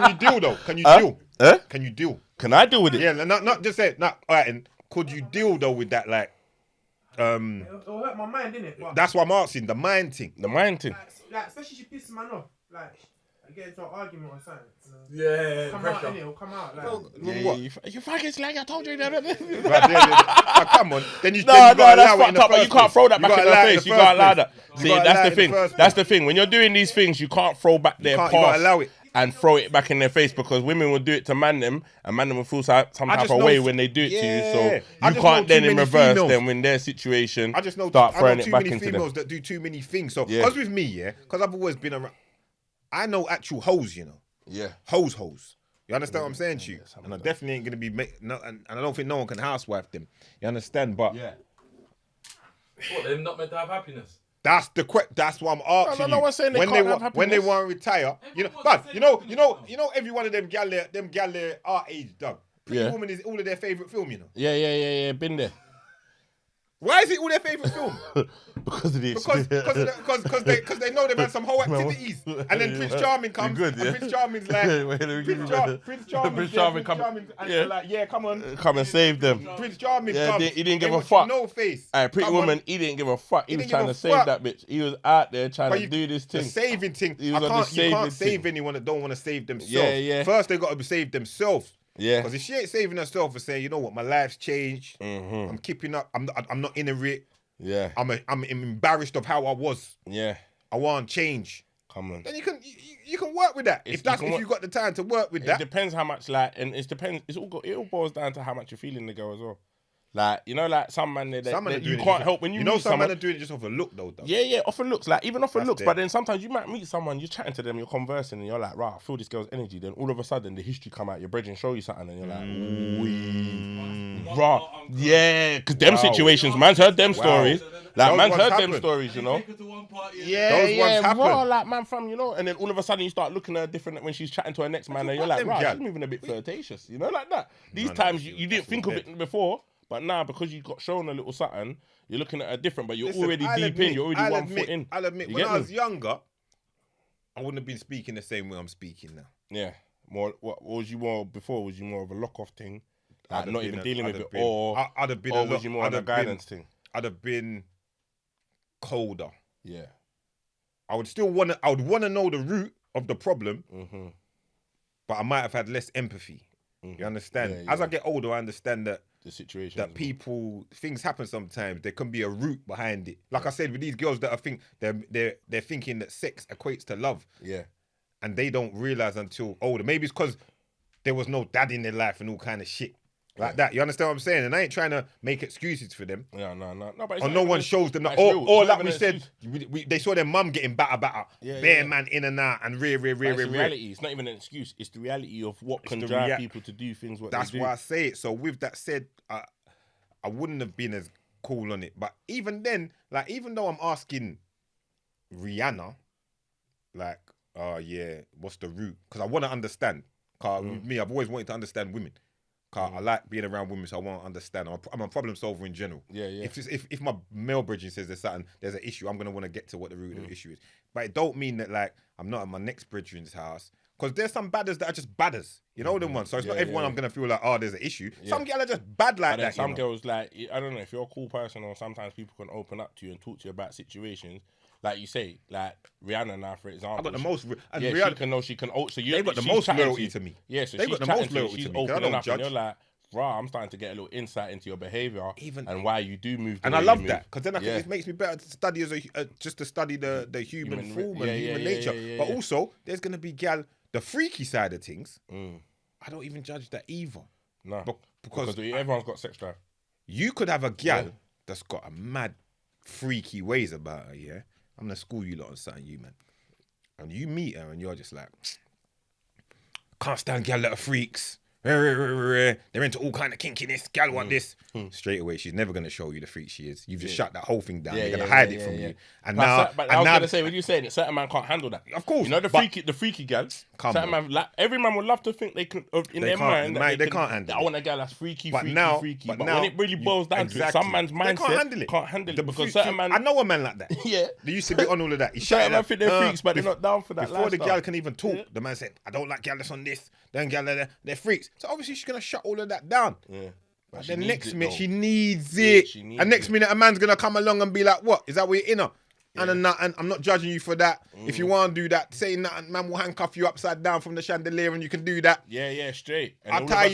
Speaker 2: can you deal though? Can you
Speaker 3: Huh?
Speaker 2: deal?
Speaker 3: Huh?
Speaker 2: Can you deal?
Speaker 3: Can I deal with it?
Speaker 2: Yeah, not just say not. All right, and could you deal though with that? Like,
Speaker 1: It'll hurt my mind, innit? But
Speaker 2: that's what I'm asking. The mind thing.
Speaker 3: The mind thing.
Speaker 1: like, especially she pisses man off. Like, I get into an argument or something.
Speaker 4: Yeah,
Speaker 1: Come
Speaker 4: pressure.
Speaker 1: out, innit? It'll come out. Like,
Speaker 2: What?
Speaker 3: You fucking slag. I told you that.
Speaker 2: Right, come on. Then you.
Speaker 3: No,
Speaker 2: then you gotta
Speaker 3: that's
Speaker 2: allow it in
Speaker 3: fucked
Speaker 2: the
Speaker 3: up. But you
Speaker 2: first
Speaker 3: can't
Speaker 2: place.
Speaker 3: throw that
Speaker 2: You
Speaker 3: back in
Speaker 2: gotta
Speaker 3: their
Speaker 2: allow it
Speaker 3: face.
Speaker 2: in
Speaker 3: You
Speaker 2: the
Speaker 3: can't
Speaker 2: first
Speaker 3: allow
Speaker 2: place.
Speaker 3: that.
Speaker 2: You
Speaker 3: See,
Speaker 2: gotta
Speaker 3: that's
Speaker 2: allow
Speaker 3: the
Speaker 2: it in
Speaker 3: thing.
Speaker 2: first
Speaker 3: That's
Speaker 2: place.
Speaker 3: the thing. When you're doing these things, you can't throw back their
Speaker 2: You gotta allow
Speaker 3: past
Speaker 2: it.
Speaker 3: and throw it back in their face because women will do it to man them and man them will feel some type
Speaker 2: just
Speaker 3: of
Speaker 2: know-
Speaker 3: way when they do it to you.
Speaker 2: Yeah.
Speaker 3: So
Speaker 2: I
Speaker 3: you
Speaker 2: just know
Speaker 3: can't then
Speaker 2: too
Speaker 3: in
Speaker 2: many
Speaker 3: reverse
Speaker 2: females.
Speaker 3: them when their situation
Speaker 2: I just know.
Speaker 3: start
Speaker 2: I
Speaker 3: throwing
Speaker 2: know
Speaker 3: it
Speaker 2: too
Speaker 3: back
Speaker 2: many
Speaker 3: into them.
Speaker 2: females that do too many things. So,
Speaker 3: Yeah.
Speaker 2: because with me, yeah, because I've always been around. I know actual hoes, you know.
Speaker 3: Yeah.
Speaker 2: Hoes. You understand what I'm saying to you? And I definitely ain't gonna be and I don't think no one can housewife them. You understand? But
Speaker 3: Yeah.
Speaker 4: What, they're not meant to have happiness?
Speaker 2: that's that's what I'm asking
Speaker 3: no
Speaker 2: you.
Speaker 3: one's saying they
Speaker 2: when
Speaker 3: can't
Speaker 2: they
Speaker 3: have
Speaker 2: when they
Speaker 3: happiness.
Speaker 2: want to retire, you know,
Speaker 4: Everyone
Speaker 2: but
Speaker 4: wants the same happiness
Speaker 2: every one of them gal there our age, dog. Pretty
Speaker 3: Yeah.
Speaker 2: Woman is all of their favorite film, you know.
Speaker 3: Yeah. Been there.
Speaker 2: Why is it all their favorite film?
Speaker 3: Because of the
Speaker 2: Because they know they've had some whole activities, and then Prince Charming comes,
Speaker 3: You're good,
Speaker 2: and
Speaker 3: yeah?
Speaker 2: Prince Charming's like, Prince Charming
Speaker 3: come-
Speaker 2: and
Speaker 3: yeah.
Speaker 2: like, yeah, come on,
Speaker 3: Come and save them.
Speaker 2: Prince Charming
Speaker 3: Yeah,
Speaker 2: comes.
Speaker 3: he didn't give
Speaker 2: They
Speaker 3: a
Speaker 2: want you
Speaker 3: fuck.
Speaker 2: No face.
Speaker 3: Pretty
Speaker 2: Come on.
Speaker 3: Woman, he didn't give a fuck. He was
Speaker 2: didn't
Speaker 3: trying
Speaker 2: give
Speaker 3: to
Speaker 2: a
Speaker 3: save
Speaker 2: fuck.
Speaker 3: that bitch. He was out there trying
Speaker 2: But
Speaker 3: to do this
Speaker 2: The
Speaker 3: thing.
Speaker 2: saving thing.
Speaker 3: He was on the
Speaker 2: You
Speaker 3: saving
Speaker 2: can't save
Speaker 3: thing.
Speaker 2: anyone that don't want to save themselves.
Speaker 3: Yeah.
Speaker 2: First, they got to be saved themselves.
Speaker 3: Yeah.
Speaker 2: Because if she ain't saving herself and saying, you know what, my life's changed.
Speaker 3: Mm-hmm.
Speaker 2: I'm keeping up. I'm not in a it.
Speaker 3: Yeah.
Speaker 2: I'm embarrassed of how I was.
Speaker 3: Yeah.
Speaker 2: I want change.
Speaker 3: Come on.
Speaker 2: Then you can work with that. If you got the time to work with
Speaker 3: It
Speaker 2: that.
Speaker 3: depends how much and it depends. It all boils down to how much you're feeling the girl as well. Like like some man that
Speaker 2: Some men are
Speaker 3: you
Speaker 2: doing it
Speaker 3: can't
Speaker 2: just-
Speaker 3: help when you
Speaker 2: know
Speaker 3: meet
Speaker 2: some
Speaker 3: someone.
Speaker 2: men are doing it just off a look though.
Speaker 3: Yeah, off of looks, like even off of
Speaker 2: That's
Speaker 3: looks.
Speaker 2: it.
Speaker 3: But then sometimes you might meet someone, you're chatting to them, you're conversing, and you're like, right, I feel this girl's energy. Then all of a sudden, the history come out, your brethren show you something, and you're like, right, yeah, because them
Speaker 2: Wow.
Speaker 3: situations, man's heard them stories. Like
Speaker 2: Those
Speaker 3: man's
Speaker 2: ones
Speaker 3: heard them
Speaker 2: happen.
Speaker 3: stories, you know.
Speaker 4: Take her to one party and
Speaker 3: Yeah,
Speaker 2: Those ones happen.
Speaker 3: raw, like man from, you know, and then all of a sudden you start looking at her different when she's chatting to her next man, and you're like,
Speaker 2: them
Speaker 3: right,
Speaker 2: gal?
Speaker 3: she's moving a bit flirtatious, you know, like that. These
Speaker 2: No,
Speaker 3: times
Speaker 2: that's-
Speaker 3: you didn't
Speaker 2: that's
Speaker 3: think of
Speaker 2: what
Speaker 3: it before, but now because you got shown a little something, you're looking at her different, but you're
Speaker 2: Listen,
Speaker 3: already
Speaker 2: I'll
Speaker 3: deep
Speaker 2: admit-
Speaker 3: in, you're already
Speaker 2: I'll
Speaker 3: one
Speaker 2: admit,
Speaker 3: foot in.
Speaker 2: I'll admit,
Speaker 3: You
Speaker 2: when
Speaker 3: get
Speaker 2: I
Speaker 3: me?
Speaker 2: was younger, I wouldn't have been speaking the same way I'm speaking now.
Speaker 3: Yeah, more. What was you more before? Was you more of a lock off thing,
Speaker 2: I'd
Speaker 3: like
Speaker 2: have
Speaker 3: not
Speaker 2: been
Speaker 3: even
Speaker 2: a-
Speaker 3: dealing
Speaker 2: I'd
Speaker 3: with
Speaker 2: have
Speaker 3: it,
Speaker 2: been-
Speaker 3: or
Speaker 2: I'd have been
Speaker 3: or
Speaker 2: a
Speaker 3: was
Speaker 2: lot.
Speaker 3: you more on a guidance thing?
Speaker 2: I'd have been colder.
Speaker 3: Yeah.
Speaker 2: I would still want to. I would want to know the root of the problem,
Speaker 3: Mm-hmm.
Speaker 2: but I might have had less empathy. You understand?
Speaker 3: Yeah,
Speaker 2: As
Speaker 3: yeah.
Speaker 2: I get older, I understand that
Speaker 3: The situation.
Speaker 2: that things happen sometimes. There can be a root behind it. Like I said, with these girls that I think they're thinking that sex equates to love,
Speaker 3: Yeah.
Speaker 2: and they don't realize until older. Maybe it's because there was no dad in their life and all kind of shit like that. You understand what I'm saying? And I ain't trying to make excuses for them.
Speaker 3: Yeah, no. But it's
Speaker 2: Or
Speaker 3: not
Speaker 2: no
Speaker 3: even
Speaker 2: one
Speaker 3: a-
Speaker 2: shows them that.
Speaker 3: That's real.
Speaker 2: Or
Speaker 3: It's
Speaker 2: like
Speaker 3: not
Speaker 2: we
Speaker 3: even
Speaker 2: said,
Speaker 3: an excuse.
Speaker 2: they saw their mum getting batter.
Speaker 3: Yeah,
Speaker 2: bare
Speaker 3: yeah.
Speaker 2: man in and out and rear.
Speaker 3: But it's the reality. It's not even an excuse. It's the reality of what can
Speaker 2: the
Speaker 3: drive people to do things.
Speaker 2: That's
Speaker 3: they do.
Speaker 2: why I say it. So with that said, I wouldn't have been as cool on it. But even then, like even though I'm asking Rihanna, like, yeah, what's the root? Because I want to understand. Cause with me, I've always wanted to understand women. Cause I like being around women, so I want to understand. I'm a problem solver in general.
Speaker 3: Yeah.
Speaker 2: If my male bridging says there's an issue, I'm gonna want to get to what the root of the issue is. But it don't mean that like I'm not at my next bridging's house Because there's some badders that are just badders. You know them ones. So it's not everyone I'm gonna feel like, oh, there's an issue. Some girls are just bad like
Speaker 3: But then
Speaker 2: that.
Speaker 3: some
Speaker 2: you know?
Speaker 3: girls, like, I don't know, if you're a cool person or sometimes people can open up to you and talk to you about situations. Like you say, like Rihanna now, for example.
Speaker 2: I got the most. And
Speaker 3: Yeah,
Speaker 2: Rihanna,
Speaker 3: she can. So you,
Speaker 2: they've got the
Speaker 3: she's
Speaker 2: most
Speaker 3: chatting
Speaker 2: loyalty
Speaker 3: you.
Speaker 2: to me.
Speaker 3: Yeah, so
Speaker 2: They've
Speaker 3: she's
Speaker 2: got the most
Speaker 3: chatting to you,
Speaker 2: loyalty
Speaker 3: she's
Speaker 2: to me, 'cause I
Speaker 3: opening
Speaker 2: don't
Speaker 3: up,
Speaker 2: judge.
Speaker 3: and you're like, rah, I'm starting to get a little insight into your behaviour and why you do move.
Speaker 2: And
Speaker 3: the
Speaker 2: I
Speaker 3: way
Speaker 2: love
Speaker 3: you
Speaker 2: that
Speaker 3: move.
Speaker 2: because then it makes me better to study as just to study the human form and human nature. But also, there's gonna be the freaky side of things. I don't even judge that either.
Speaker 3: No,
Speaker 2: because
Speaker 3: everyone's got sex drive.
Speaker 2: You could have a gal that's got a mad freaky ways about her. Yeah, I'm gonna school you lot on something, you man. And you meet her and you're just like, can't stand gal that are freaks. They're into all kind of kinkiness. Gal want this. Straight away, she's never gonna show you the freak she is. You've just shut that whole thing down. They're gonna hide it from you. And now,
Speaker 3: but I was gonna say, when you saying it, certain man can't handle that.
Speaker 2: Of course,
Speaker 3: you know the freaky gal. Certain man, like, every man would love to think they can in their mind.
Speaker 2: They can't handle it.
Speaker 3: I want a gal that's freaky. But
Speaker 2: now,
Speaker 3: when it really boils down to it, some man's mindset can't handle it because certain man.
Speaker 2: I know a man like that.
Speaker 3: Yeah,
Speaker 2: they used to be on all of that. He
Speaker 3: certain man think they're freaks, but they're not down for that.
Speaker 2: Before the gal can even talk, the man said, "I don't like gal that's on this." Then gal they're freaks. So obviously she's gonna shut all of that down. Yeah. But the next minute she needs it. And next minute a man's gonna come along and be like, "What? Is that what you're in her?" And I'm not judging you for that. If you want to do that, saying that, man will handcuff you upside down from the chandelier and you can do that.
Speaker 3: Yeah, straight. And
Speaker 2: I'll tie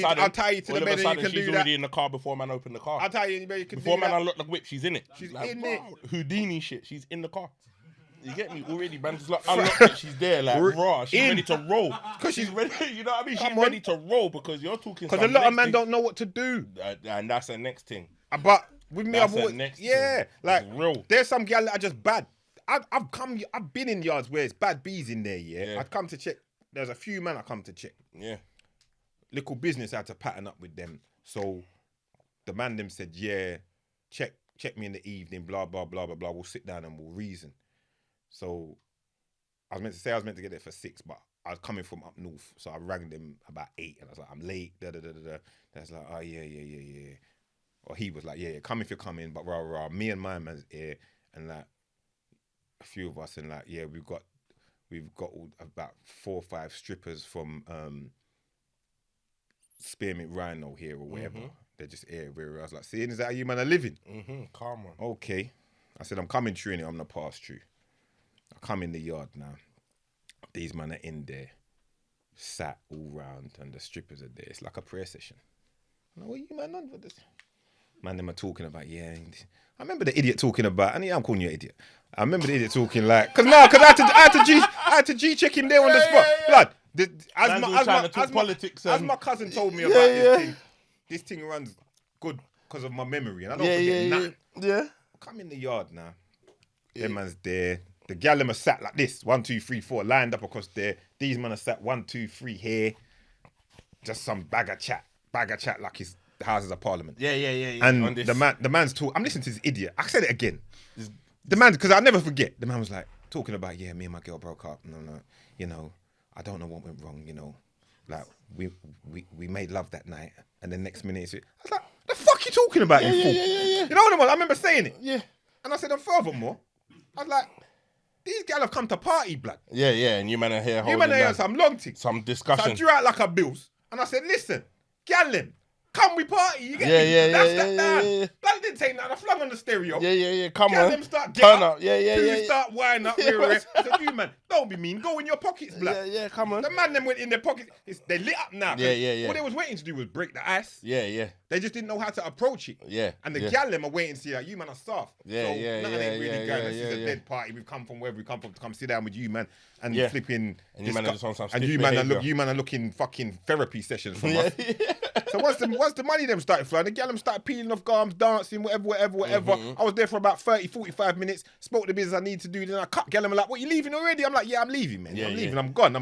Speaker 2: you to the bed and you can do that.
Speaker 3: She's already in the car before man opened the car.
Speaker 2: I'll tie you in the bed, you can
Speaker 3: before
Speaker 2: do
Speaker 3: man
Speaker 2: that.
Speaker 3: unlocked the whip, she's in it.
Speaker 2: She's like, in it.
Speaker 3: Houdini shit, she's in the car. You get me? Already, man. Just like unlocked it, she's there, like raw. She's ready to roll. Because she's ready, you know what I mean? She's ready to roll because you're talking.
Speaker 2: Because a lot of men don't know what to do.
Speaker 3: And that's the next thing.
Speaker 2: But with me,
Speaker 3: That's
Speaker 2: I've always, like,
Speaker 3: real.
Speaker 2: There's some gal that are just bad. I've been in yards where it's bad bees in there, yeah. I'd come to check. There's a few men I come to check. Yeah. Little business I had to pattern up with them. So the man them said, yeah, check me in the evening, blah, blah, blah, blah, blah. We'll sit down and we'll reason. So I was meant to get there for 6, but I was coming from up north. So I rang them about 8 and I was like, I'm late, da-da-da-da-da. That's like, oh, yeah. Or he was like, yeah, come if you're coming, but rah. Me and my man's here and like a few of us and like, yeah, we've got about 4 or 5 strippers from Spearmint Rhino here or wherever. They're just here. I was like, seeing is that how you man are living?
Speaker 3: Calm on.
Speaker 2: Okay. I said, I'm coming through and I'm gonna pass through. I come in the yard now. These men are in there, sat all round, and the strippers are there. It's like a prayer session. I'm like, what are you man on for this? Man, them are talking about, I remember the idiot talking about, and I'm calling you an idiot. I remember the idiot talking like, because I had to G-check him there on the spot. Blood, as my cousin told me about this thing runs good because of my memory, and I don't forget nothing. Yeah. Come in the yard now. Them man's there. The gal them are sat like this, 1, 2, 3, 4, lined up across there. These men are sat 1, 2, 3 here. Just some bag of chat like it's the Houses of Parliament. Yeah. And the man's talking. I'm listening to this idiot. I said it again. The man, because I'll never forget. The man was like talking about, me and my girl broke up. No, I don't know what went wrong. Like we made love that night, and the next minute I was like, the fuck you talking about? You fool? Yeah. You know what I mean? I remember saying it. Yeah. And I said, and furthermore, I was like, these gal have come to party, blood. Yeah, and you man are here holding some long thing. Some discussion. So I drew out like a bills, and I said, listen, gal them, come we party, you get me? Yeah. Blood didn't take nothing, I flung on the stereo. Yeah, come on. Them start getting up. Yeah. Start winding up. I said, you man, don't be mean, go in your pockets, blood. Yeah, come on. The man them went in their pockets, they lit up now. Yeah. What they was waiting to do was break the ice. Yeah. They just didn't know how to approach it. Yeah. And the gal them are waiting to see that you man are soft. Nothing ain't really going. This is a dead party. We've come from wherever we come from to come sit down with you, man. And flipping. And you man are just on some stiff behavior. You man are looking fucking therapy sessions from us. So once the money them started flowing, the gal them started peeling off garms, dancing, whatever. I was there for about 30, 45 minutes, spoke the business I need to do, then I cut gal them like, what, you leaving already? I'm like, yeah, I'm leaving, man. I'm leaving, I'm gone.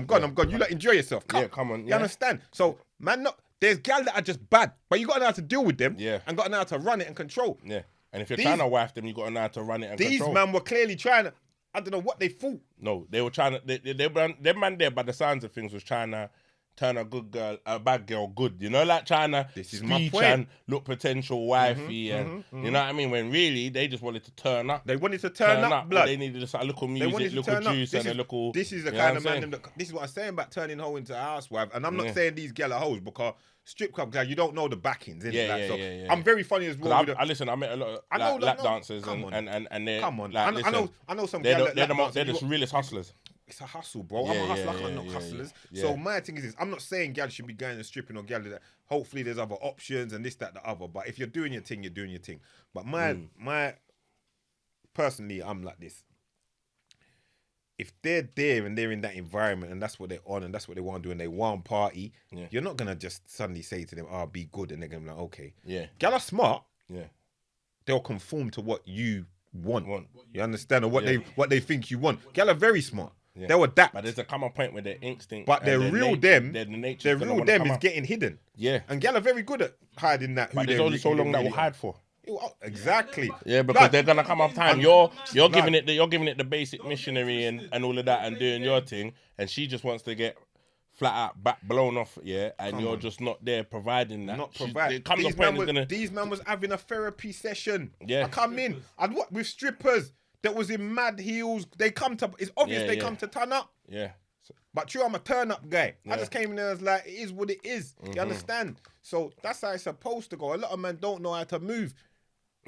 Speaker 2: You lot enjoy yourself. Come on. You understand? So, man, there's gal that are just bad, but you got to know how to deal with them and got to know how to run it and control. Yeah. And if you're trying to wife them, you got to know how to run it and control. These man were clearly trying to, I don't know what they thought. No, they were trying to, them man there, by the sounds of things, was trying to
Speaker 3: turn a bad girl good. You know, like trying to
Speaker 2: This is my
Speaker 3: speech
Speaker 2: point.
Speaker 3: and look potential wifey and you know what I mean. When really they just wanted to turn up.
Speaker 2: They wanted to turn up,
Speaker 3: All
Speaker 2: blood.
Speaker 3: They needed is a little
Speaker 2: They
Speaker 3: music,
Speaker 2: wanted to
Speaker 3: little
Speaker 2: turn up.
Speaker 3: juice, and a little.
Speaker 2: This is the
Speaker 3: you know
Speaker 2: kind
Speaker 3: what
Speaker 2: of
Speaker 3: I'm
Speaker 2: man.
Speaker 3: saying?
Speaker 2: This is what I'm saying about turning hoe into a housewife. And I'm not
Speaker 3: Yeah.
Speaker 2: saying these gal are hoes because strip club guys, you don't know the backings. Innit?
Speaker 3: Yeah,
Speaker 2: Like,
Speaker 3: yeah,
Speaker 2: so
Speaker 3: yeah.
Speaker 2: I'm very funny as well.
Speaker 3: I listen. I met a lot of
Speaker 2: I know,
Speaker 3: lap
Speaker 2: no,
Speaker 3: dancers
Speaker 2: come on.
Speaker 3: and they're
Speaker 2: Come on,
Speaker 3: Like,
Speaker 2: I know some
Speaker 3: They're
Speaker 2: gal
Speaker 3: the,
Speaker 2: that lap dance
Speaker 3: they're
Speaker 2: and
Speaker 3: the realest hustlers.
Speaker 2: It's a hustle, bro.
Speaker 3: Yeah,
Speaker 2: I'm a hustler.
Speaker 3: yeah,
Speaker 2: I can't knock
Speaker 3: yeah,
Speaker 2: hustlers.
Speaker 3: yeah.
Speaker 2: So my thing is this: I'm not saying gal should be going and stripping or gal that. Hopefully, there's other options and this, that, the other. But if you're doing your thing, you're doing your thing. But my personally, I'm like this. If they're there and they're in that environment and that's what they're on and that's what they want to do and they want party, you're not gonna just suddenly say to them, "Oh, be good," and they're gonna be like, "Okay."
Speaker 3: Yeah.
Speaker 2: Gal are smart.
Speaker 3: Yeah.
Speaker 2: They'll conform to what you want. You understand, or what they think you want. Gal are very smart.
Speaker 3: Yeah.
Speaker 2: They'll adapt.
Speaker 3: But there's a common point where their instinct.
Speaker 2: But their
Speaker 3: and
Speaker 2: real
Speaker 3: nature,
Speaker 2: them,
Speaker 3: their nature's
Speaker 2: their
Speaker 3: gonna
Speaker 2: real
Speaker 3: wanna
Speaker 2: them
Speaker 3: come
Speaker 2: is
Speaker 3: out.
Speaker 2: getting hidden.
Speaker 3: Yeah.
Speaker 2: And gal are very good at hiding that.
Speaker 3: But there's only so long that will hide for.
Speaker 2: Exactly.
Speaker 3: Yeah, because
Speaker 2: Blood.
Speaker 3: they're gonna come up time. You're giving it the basic missionary and all of that and doing your thing, and she just wants to get flat out back blown off, and you're just not there providing that.
Speaker 2: Not provide.
Speaker 3: It comes a point it's gonna.
Speaker 2: These man was having a therapy session.
Speaker 3: Yeah.
Speaker 2: I come in. I'd what with strippers that was in mad heels. They come to. It's obvious they come to turn up.
Speaker 3: Yeah.
Speaker 2: But true, I'm a turn up guy. I
Speaker 3: Yeah.
Speaker 2: just came in there and was like, it is what it is. You understand? So that's how it's supposed to go. A lot of men don't know how to move.